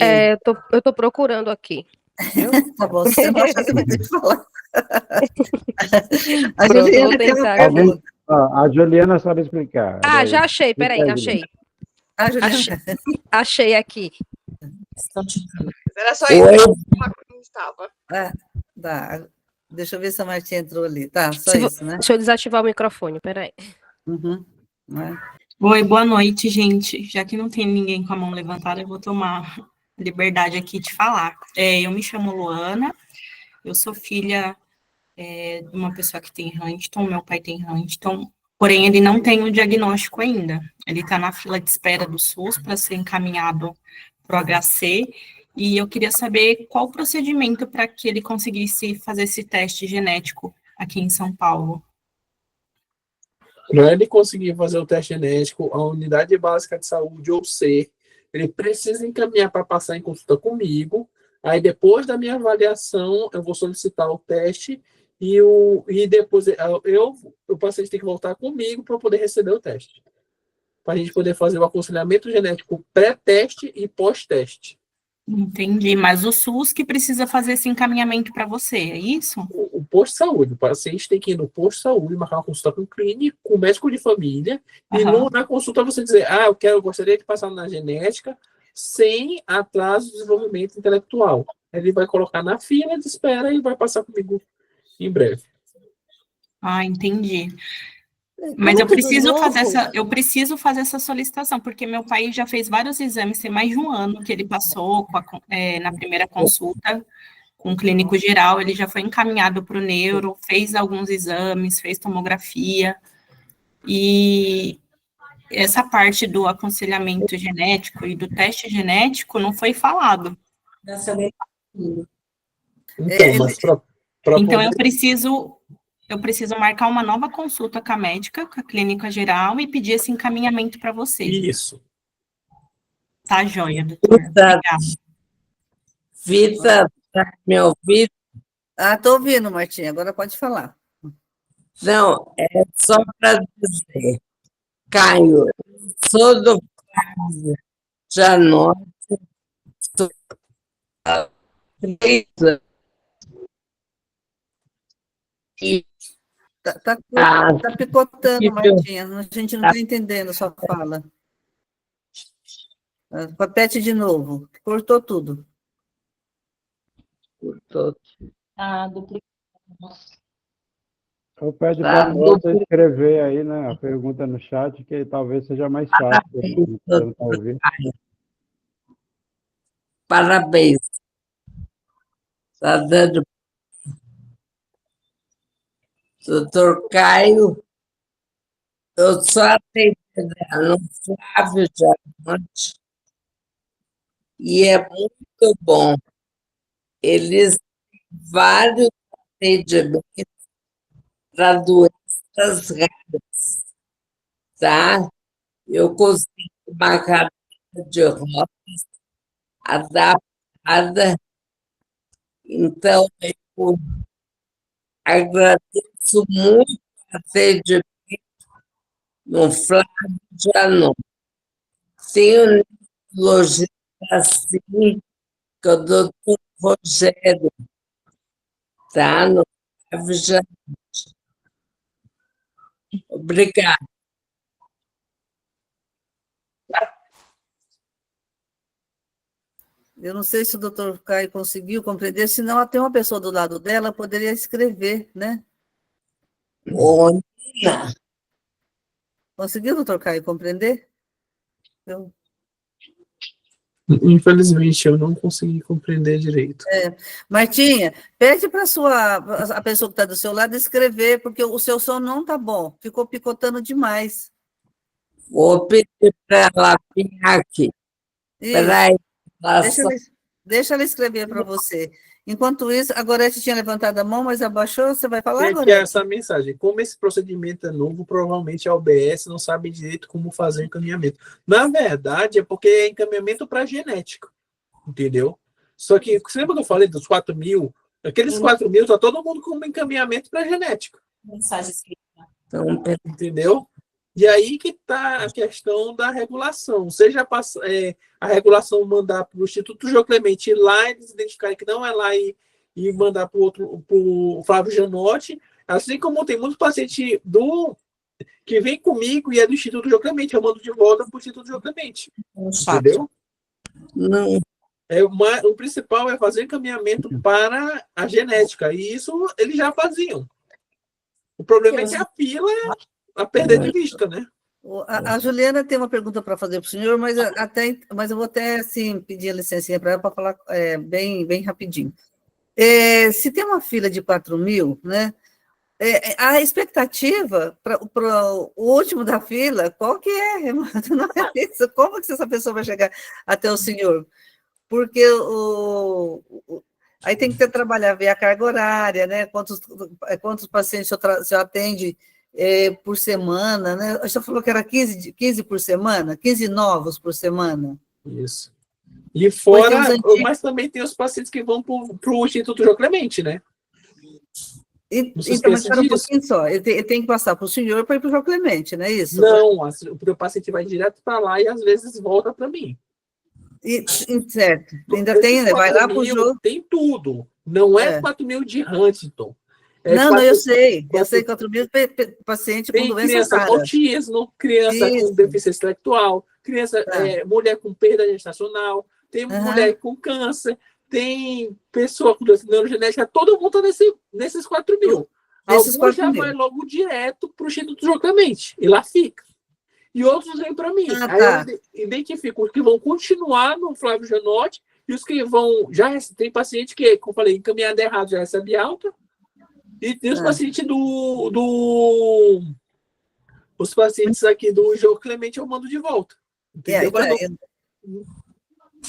Eu tô procurando aqui. Viu? Tá bom, se você não achar, você vai ter que falar. A Pronto, eu Juliana vou tem uma tentar. pergunta. A Juliana sabe explicar. Já achei, peraí, achei. Juliana. Achei aqui. Era só isso que estava. Tá. Deixa eu ver se a Martinha entrou ali. Tá, só Se vo- isso, né? Deixa eu desativar o microfone, peraí. Uhum. Né? Oi, boa noite, gente. Já que não tem ninguém com a mão levantada, eu vou tomar liberdade aqui de falar. Eu me chamo Luana, eu sou filha de uma pessoa que tem Huntington, meu pai tem Huntington, porém ele não tem o diagnóstico ainda. Ele está na fila de espera do SUS para ser encaminhado para o HC, e eu queria saber qual o procedimento para que ele conseguisse fazer esse teste genético aqui em São Paulo. Para ele conseguir fazer o teste genético, a unidade básica de saúde ou ser, ele precisa encaminhar para passar em consulta comigo. Aí, depois da minha avaliação, eu vou solicitar o teste e depois o paciente tem que voltar comigo para poder receber o teste. Para a gente poder fazer o aconselhamento genético pré-teste e pós-teste. Entendi, mas o SUS que precisa fazer esse encaminhamento para você, é isso? O posto de saúde, o paciente tem que ir no posto de saúde, marcar uma consulta com o clínico, com o médico de família, e na consulta você dizer, eu gostaria de passar na genética sem atraso de desenvolvimento intelectual. Ele vai colocar na fila de espera e vai passar comigo em breve. Entendi. Mas eu preciso fazer essa solicitação, porque meu pai já fez vários exames, tem mais de um ano que ele passou na primeira consulta com o clínico geral, ele já foi encaminhado para o neuro, fez alguns exames, fez tomografia, e essa parte do aconselhamento genético e do teste genético não foi falado. Então, eu preciso marcar uma nova consulta com a médica, com a clínica geral, e pedir esse encaminhamento para vocês. Isso. Tá, joia, doutor. Obrigada. Vitor, tá me ouvindo? Tô ouvindo, Martinha, agora pode falar. Não, é só para dizer, Caio, sou do Janote, sou e Tá picotando, Martinha. A gente não está entendendo a sua fala. Repete de novo. Cortou tudo. Eu peço para você escrever aí, né, a pergunta no chat, que talvez seja mais fácil. Você não está ouvindo. Parabéns. Está dando. Doutor Caio, eu sou atendida no Flávio Janote, e é muito bom. Eles têm vários atendimentos para doenças raras, tá? Eu consigo uma cadeira de rodas adaptada, então eu agradeço muito o atendimento no Flávio Janote. Tem um neurologista assim, que é o doutor Rogério, tá? No Flávio Janote. Obrigada. Eu não sei se o doutor Caio conseguiu compreender, senão tem uma pessoa do lado dela, poderia escrever, né? Ô, Nina, Conseguiu, doutor Caio, compreender? Eu- Infelizmente, eu não consegui compreender direito. Martinha, pede para a pessoa que está do seu lado escrever, porque o seu som não está bom, ficou picotando demais. vou pedir para ela vir aqui. Isso, Espera aí. deixa ela escrever para você. Enquanto isso, a Gorete tinha levantado a mão, mas abaixou, você vai falar, Tem aqui Gorete? essa mensagem. Como esse procedimento é novo, provavelmente a OBS não sabe direito como fazer o encaminhamento. Na verdade, é porque é encaminhamento para genética, entendeu? Só que, você lembra que eu falei dos 4 mil? Aqueles 4 mil, tá todo mundo com um encaminhamento para genética. Mensagem escrita. Então, Entendeu? E aí que está a questão da regulação. Seja a regulação mandar para o Instituto João Clemente ir lá, eles identificarem que não é lá e mandar para o Flávio Janotti, assim como tem muitos pacientes que vem comigo e é do Instituto João Clemente, eu mando de volta para o Instituto João Clemente. Entendeu? não, O principal é fazer encaminhamento para a genética, e isso eles já faziam. O problema é que a fila a perder de vista, né? A Juliana tem uma pergunta para fazer para o senhor, mas eu vou até assim, pedir a licencinha para ela para falar bem rapidinho. Se tem uma fila de 4 mil, né? A expectativa para o último da fila, qual que é? Não é isso? Como que essa pessoa vai chegar até o senhor? Porque aí tem que trabalhar, ver a carga horária, né? Quantos pacientes o senhor atende por semana, né? O senhor falou que era 15 por semana, 15 novos por semana. Isso. E fora, mas também tem os pacientes que vão para o Instituto João Clemente, né? Não se Então, mas esqueça espera um disso. pouquinho só. Ele tem que passar para o senhor para ir para o João Clemente, não é isso? Não, o paciente vai direto para lá e às vezes volta para mim. Certo. Ainda tem, né? Vai lá para o jogo. Tem tudo. Não é 4 mil de Huntington. Não, eu sei. Eu sei 4 mil pacientes com doenças criança raras. com autismo, criança com deficiência intelectual, mulher com perda gestacional, tem mulher com câncer, tem pessoa com doença neurogenética, todo mundo está nesses 4 mil. Alguns já vai logo direto para o Instituto João Clemente, e lá fica. E outros vêm para mim. Aí eu identifico os que vão continuar no Flávio Janotti e os que vão. Tem paciente que, como eu falei, encaminhado errado já recebe alta. E tem os pacientes os pacientes aqui do João Clemente eu mando de volta. Entendeu?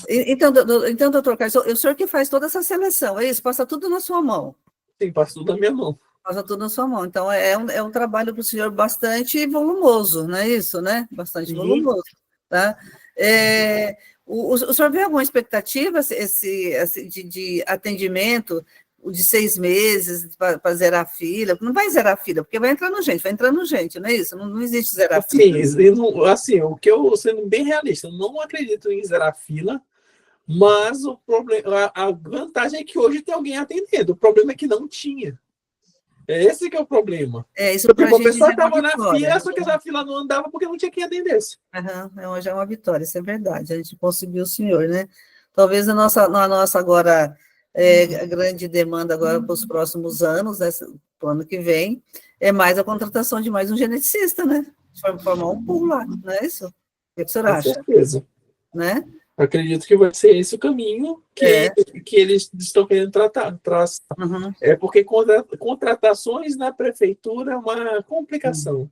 Então, doutor Carlos, o senhor que faz toda essa seleção, é isso? Passa tudo na sua mão. Sim, passa tudo na minha mão. Passa tudo na sua mão. Então, é um trabalho para o senhor bastante volumoso, não é isso, né? Bastante volumoso, tá? O senhor vê alguma expectativa de atendimento de 6 meses para zerar a fila? Não vai zerar a fila, porque vai entrando gente, não é isso? Não existe zerar a fila. Assim, o que eu, sendo bem realista, eu não acredito em zerar a fila, mas o problema, a vantagem é que hoje tem alguém atendendo. O problema é que não tinha. Esse que é o problema. Isso para a gente pessoa estava na vitória, fila, só que essa fila não andava porque não tinha quem atendesse. Já é uma vitória, isso é verdade. A gente conseguiu o senhor, né? Talvez a nossa agora a grande demanda agora para os próximos anos, né, para o ano que vem, é mais a contratação de mais um geneticista, né? Formar um pool lá, não é isso? O que o senhor acha? Com certeza. Né? Acredito que vai ser esse o caminho que eles estão querendo traçar. É porque contratações na prefeitura é uma complicação.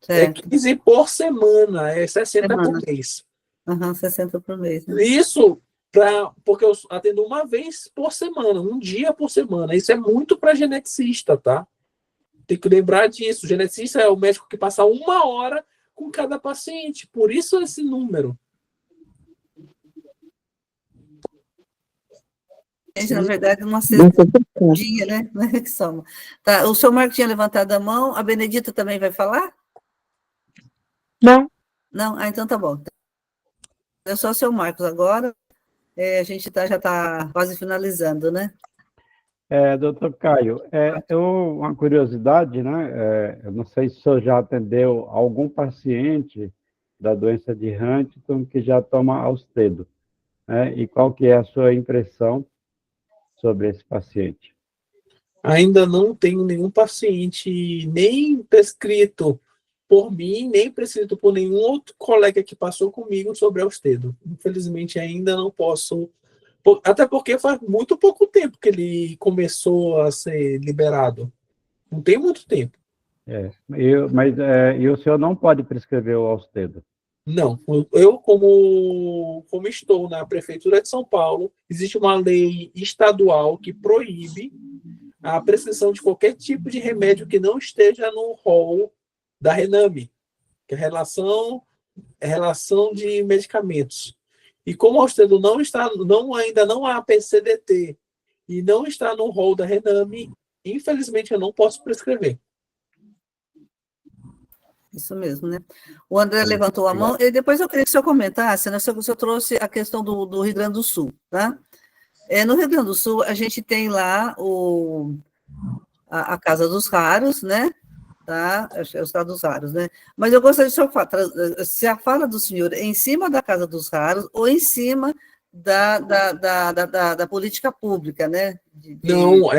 Certo. É 15 por semana, é 60 por mês. 60 por mês. Né? Isso porque eu atendo uma vez por semana, um dia por semana. Isso é muito para geneticista, tá? Tem que lembrar disso. O geneticista é o médico que passa 1 hora com cada paciente. Por isso esse número. Gente, na verdade, uma sexta-dia, né? Não é que soma. Tá, o senhor Marco tinha levantado a mão. A Benedita também vai falar? Não. Não? Então tá bom. É só o seu Marcos agora. A gente já está quase finalizando, né? Doutor Caio, uma curiosidade, né? Eu não sei se o senhor já atendeu algum paciente da doença de Huntington que já toma Austedo, né? E qual que é a sua impressão sobre esse paciente? Ainda não tenho nenhum paciente, nem prescrito por mim, nem prescrito por nenhum outro colega que passou comigo sobre Austedo. Infelizmente, ainda não posso, até porque faz muito pouco tempo que ele começou a ser liberado. Não tem muito tempo. E o senhor não pode prescrever o Austedo? Não, eu como estou na Prefeitura de São Paulo, existe uma lei estadual que proíbe a prescrição de qualquer tipo de remédio que não esteja no rol da RENAME, que é relação de medicamentos. E como o Austedo ainda não há PCDT e não está no rol da RENAME, infelizmente eu não posso prescrever. Isso mesmo, né? O André levantou a mão, e depois eu queria que o senhor comentasse, né? O senhor trouxe a questão do Rio Grande do Sul, tá? No Rio Grande do Sul, a gente tem lá a Casa dos Raros, né? Tá? Acho que é o Estado dos Raros, né? Mas eu gostaria de se a fala do senhor é em cima da Casa dos Raros ou em cima da política pública, né? Não,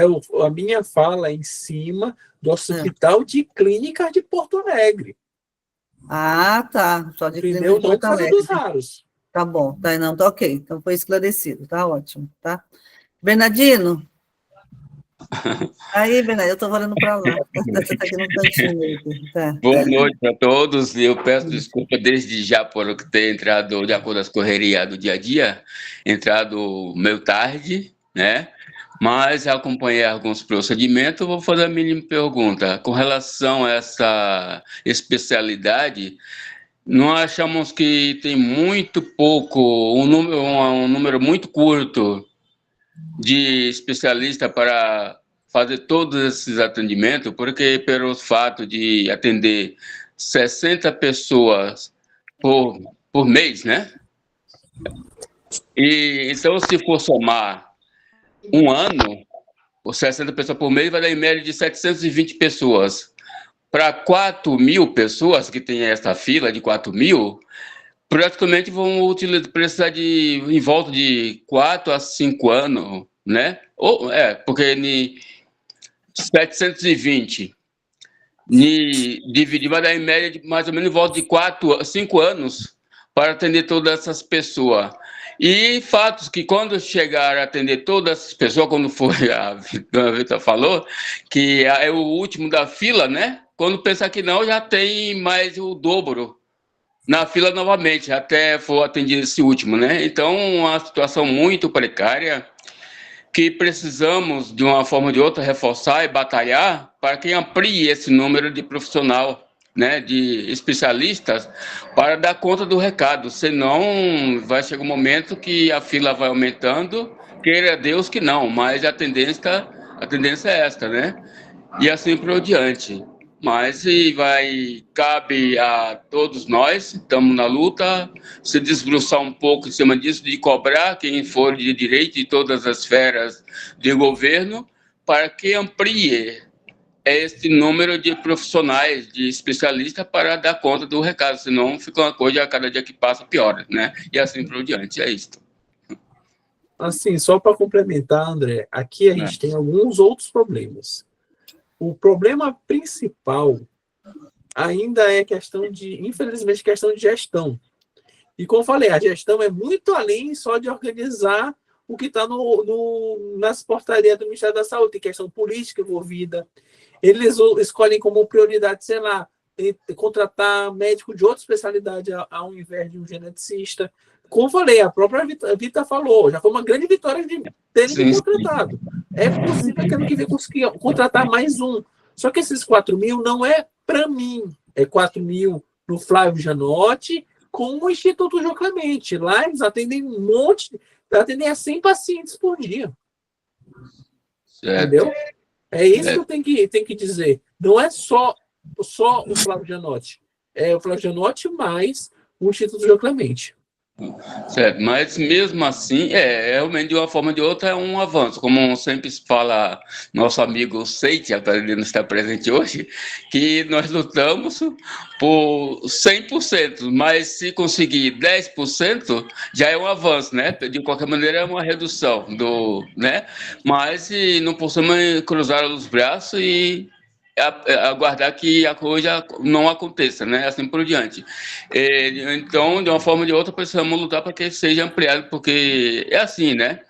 a minha fala é em cima do Hospital de Clínicas de Porto Alegre. Ah, tá. Só de Clínica Entendeu? de Porto Não Alegre. Casa dos Raros. Tá bom, tá, não, tá ok. Então foi esclarecido, tá ótimo, tá? Bernardino? Aí, Bernardino, eu tô olhando para lá. Você tá aqui no cantinho aí, tá? Boa noite a todos. Eu peço desculpa desde já por ter entrado, de acordo com as correrias do dia a dia, entrado meio tarde, né? Mas acompanhei alguns procedimentos. Vou fazer a mínima pergunta. Com relação a essa especialidade, nós achamos que tem muito pouco, um número muito curto de especialistas para fazer todos esses atendimentos, porque pelo fato de atender 60 pessoas por mês, né? E então, se for somar um ano, por 60 pessoas por mês, vai dar em média de 720 pessoas. Para 4.000 pessoas que tem essa fila de 4.000, praticamente vão precisar de em volta de 4 a 5 anos, né? Porque 720 dividir vai dar em média de mais ou menos em volta de 4 a 5 anos para atender todas essas pessoas. E fatos que quando chegar a atender todas essas pessoas, quando foi a dona Vitor falou, que é o último da fila, né? Quando pensar que não, já tem mais o dobro na fila novamente, até for atendido esse último, né? Então, uma situação muito precária que precisamos, de uma forma ou de outra, reforçar e batalhar para que amplie esse número de profissional, né, de especialistas, para dar conta do recado. Senão, vai chegar um momento que a fila vai aumentando, queira Deus que não, mas a tendência é esta, né? E assim por diante. Mas cabe a todos nós, estamos na luta, se desbruçar um pouco em cima disso, de cobrar quem for de direito de todas as esferas de governo, para que amplie esse número de profissionais, de especialistas, para dar conta do recado, senão fica uma coisa a cada dia que passa pior, né? E assim por diante, é isso. Assim, só para complementar, André, aqui a gente tem alguns outros problemas. O problema principal ainda é infelizmente, questão de gestão. E como eu falei, a gestão é muito além só de organizar o que está nas portarias do Ministério da Saúde, tem questão política envolvida. Eles escolhem como prioridade, sei lá, contratar médico de outra especialidade ao invés de um geneticista. Como eu falei, a própria Vita falou, já foi uma grande vitória de terem contratado. É possível que ano que vem conseguir contratar mais um. Só que esses 4.000 não é para mim, é 4.000 no Flávio Janotti com o Instituto João Clemente. Lá eles atendem atendem a 100 pacientes por dia. Certo. Entendeu? É isso que eu tenho que dizer. Não é só o Flávio Janotti. É o Flávio Janotti mais o Instituto João Clemente. Certo, mas mesmo assim, realmente de uma forma ou de outra é um avanço, como sempre fala nosso amigo Seiti, apesar de não estar presente hoje, que nós lutamos por 100%, mas se conseguir 10% já é um avanço, né? De qualquer maneira é uma redução né? Mas não podemos cruzar os braços e aguardar que a coisa não aconteça, né? Assim por diante. Então, de uma forma ou de outra, precisamos lutar para que seja ampliado, porque é assim, né?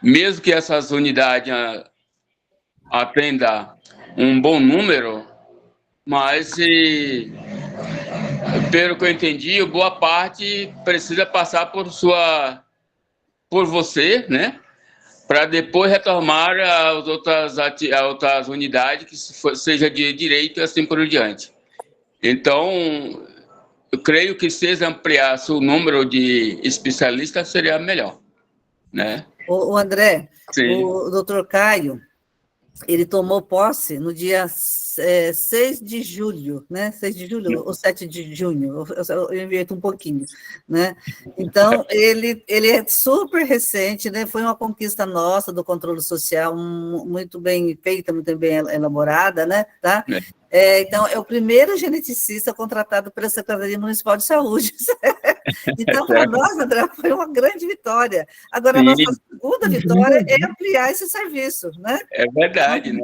Mesmo que essas unidades atendam um bom número, mas, pelo que eu entendi, boa parte precisa passar por você, né? Para depois retomar as outras unidades, que seja de direito e assim por diante. Então, eu creio que se ampliasse o número de especialistas, seria melhor, né? O André, Sim. o doutor Caio, ele tomou posse no dia 6 de julho, né? 6 de julho ou 7 de junho, eu invento um pouquinho, né? Então, ele é super recente, né? Foi uma conquista nossa do controle social, muito bem feita, muito bem elaborada, né? Tá? Então, é o primeiro geneticista contratado pela Secretaria Municipal de Saúde. Então, para nós, André, foi uma grande vitória. Agora, a nossa segunda vitória é ampliar esse serviço, né? É verdade, né?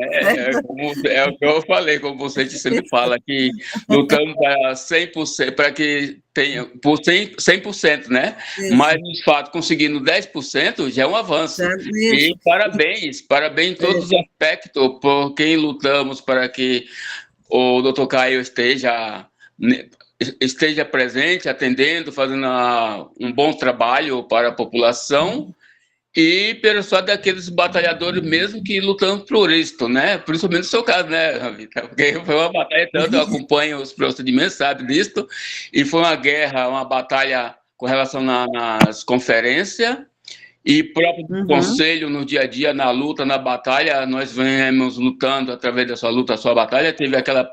É o que eu falei, como você sempre fala, que lutamos para 100%, para que tenha por 100%, né? Isso. Mas, de fato, conseguindo 10% já é um avanço. E parabéns em todos os aspectos, por quem lutamos para que o doutor Caio esteja presente, atendendo, fazendo um bom trabalho para a população, e pelo fato daqueles batalhadores mesmo que lutam por isso, né? Principalmente no seu caso, né, Rita? Porque foi uma batalha tanto, eu acompanho os procedimentos, sabe disso, e foi uma guerra, uma batalha com relação nas conferências, e próprio conselho no dia a dia, na luta, na batalha, nós vemos lutando através da sua luta, a sua batalha. Teve aquela...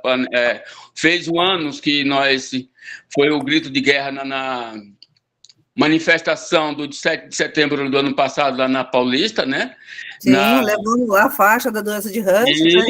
fez anos que foi o grito de guerra na manifestação do 7 de setembro do ano passado, lá na Paulista, né? Sim, levando a faixa da doença de Huntington.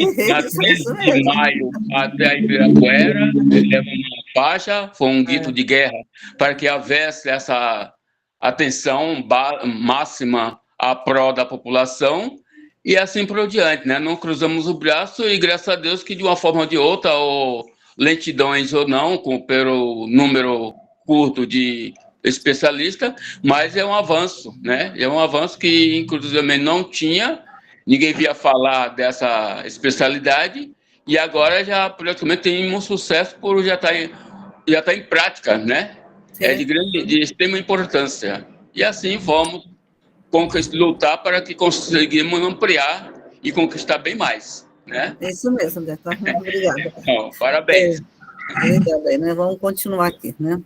De maio até a Ibirapuera, levando a faixa, foi um grito de guerra para que houvesse essa atenção máxima à prol da população, e assim por diante, né? Não cruzamos o braço, e graças a Deus que de uma forma ou de outra, ou lentidões ou não, pelo número curto de especialistas, mas é um avanço, né? É um avanço que, inclusive, não tinha, ninguém via falar dessa especialidade, e agora já praticamente tem um sucesso por já tá em prática, né? Sim. É de extrema importância. E assim vamos lutar para que conseguimos ampliar e conquistar bem mais, né? É isso mesmo, André. Obrigada. Então, parabéns. Obrigada, né? Vamos continuar aqui, né?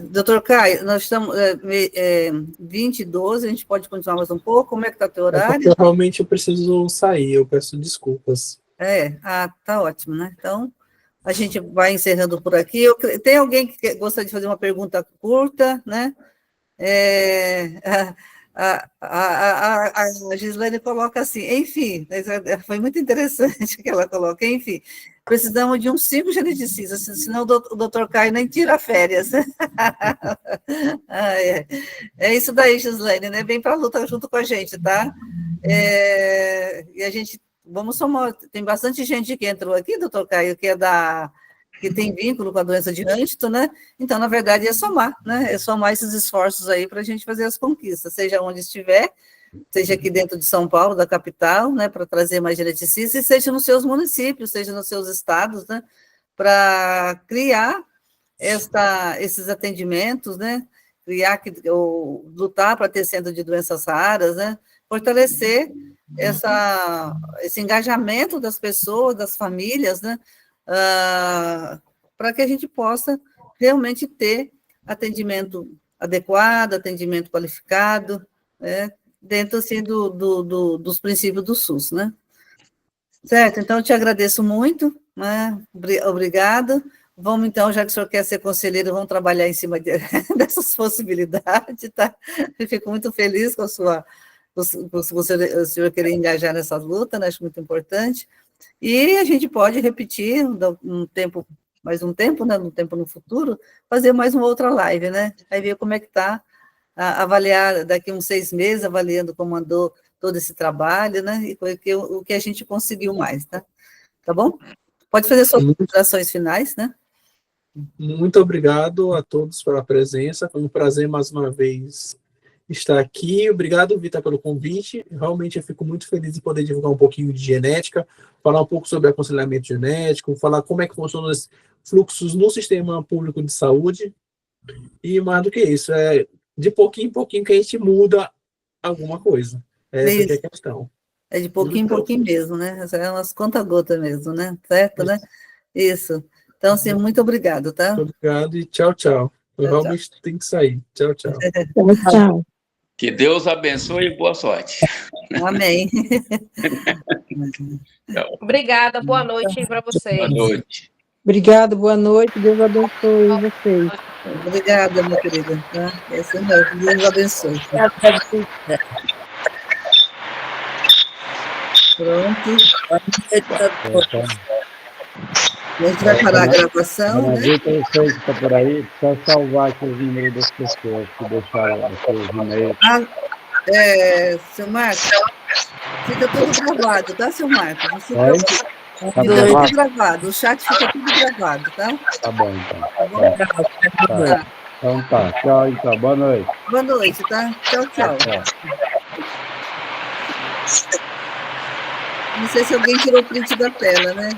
Doutor Caio, nós estamos 20h12, a gente pode continuar mais um pouco? Como é que está o teu horário? Realmente eu preciso sair, eu peço desculpas. Tá ótimo, né? Então, a gente vai encerrando por aqui. Tem alguém que gostaria de fazer uma pergunta curta, né? A Gislaine coloca assim, enfim, foi muito interessante que ela coloca, enfim, precisamos de uns 5 geneticistas, senão o doutor Caio nem tira férias. É isso daí, Gislaine, né? Vem para a luta junto com a gente, tá? E a gente, vamos somar, tem bastante gente que entrou aqui, doutor Caio, que tem vínculo com a doença de Huntington, né? Então, na verdade, é somar, né? É somar esses esforços aí para a gente fazer as conquistas, seja onde estiver, seja aqui dentro de São Paulo, da capital, né? Para trazer mais geneticistas, e seja nos seus municípios, seja nos seus estados, né? Para criar esses atendimentos, né? Lutar para ter centro de doenças raras, né? Fortalecer esse engajamento das pessoas, das famílias, né? Para que a gente possa realmente ter atendimento adequado, atendimento qualificado, dentro assim, dos princípios do SUS, né? Certo? Então, eu te agradeço muito, né? Obrigada. Vamos então, já que o senhor quer ser conselheiro, vamos trabalhar em cima dessas possibilidades, tá? Eu fico muito feliz com a sua, o senhor querer engajar nessa luta, né? Acho muito importante. E a gente pode repetir mais um tempo, né? Um tempo no futuro, fazer mais uma outra live, né? Aí ver como é que está, avaliar daqui uns 6 meses, avaliando como andou todo esse trabalho, né? E o que a gente conseguiu mais, tá? Tá bom? Pode fazer suas considerações finais, né? Muito obrigado a todos pela presença. Foi um prazer mais uma vez estar aqui. Obrigado, Vitor, pelo convite. Realmente eu fico muito feliz de poder divulgar um pouquinho de genética, falar um pouco sobre aconselhamento genético, falar como é que funcionam os fluxos no sistema público de saúde. E mais do que isso, é de pouquinho em pouquinho que a gente muda alguma coisa. Essa que é a questão. É de pouquinho em pouquinho mesmo, né? É umas conta-gota mesmo, né? Certo, né? Isso. Então, assim, muito obrigado, tá? Muito obrigado e tchau, tchau. Eu realmente tenho que sair. Tchau, tchau. Tchau. Que Deus abençoe e boa sorte. Amém. Obrigada, boa noite para vocês. Boa noite. Obrigada, boa noite, Deus abençoe vocês. Obrigada, minha querida. Tá? Esse é o meu. Deus abençoe. Pronto. A gente vai parar a gravação, né? Vitor, você que está por aí, só salvar aqui os números das pessoas que deixaram os seus e-mails. Seu Marcos, fica tudo gravado, tá, seu Marcos? Você Oi? fica tudo gravado, o chat fica tudo gravado, tá? Tá bom, então. Tá bom? Tá. Então tá. Tchau, então. Boa noite. Boa noite, tá? Tchau, tchau. Não sei se alguém tirou print da tela, né?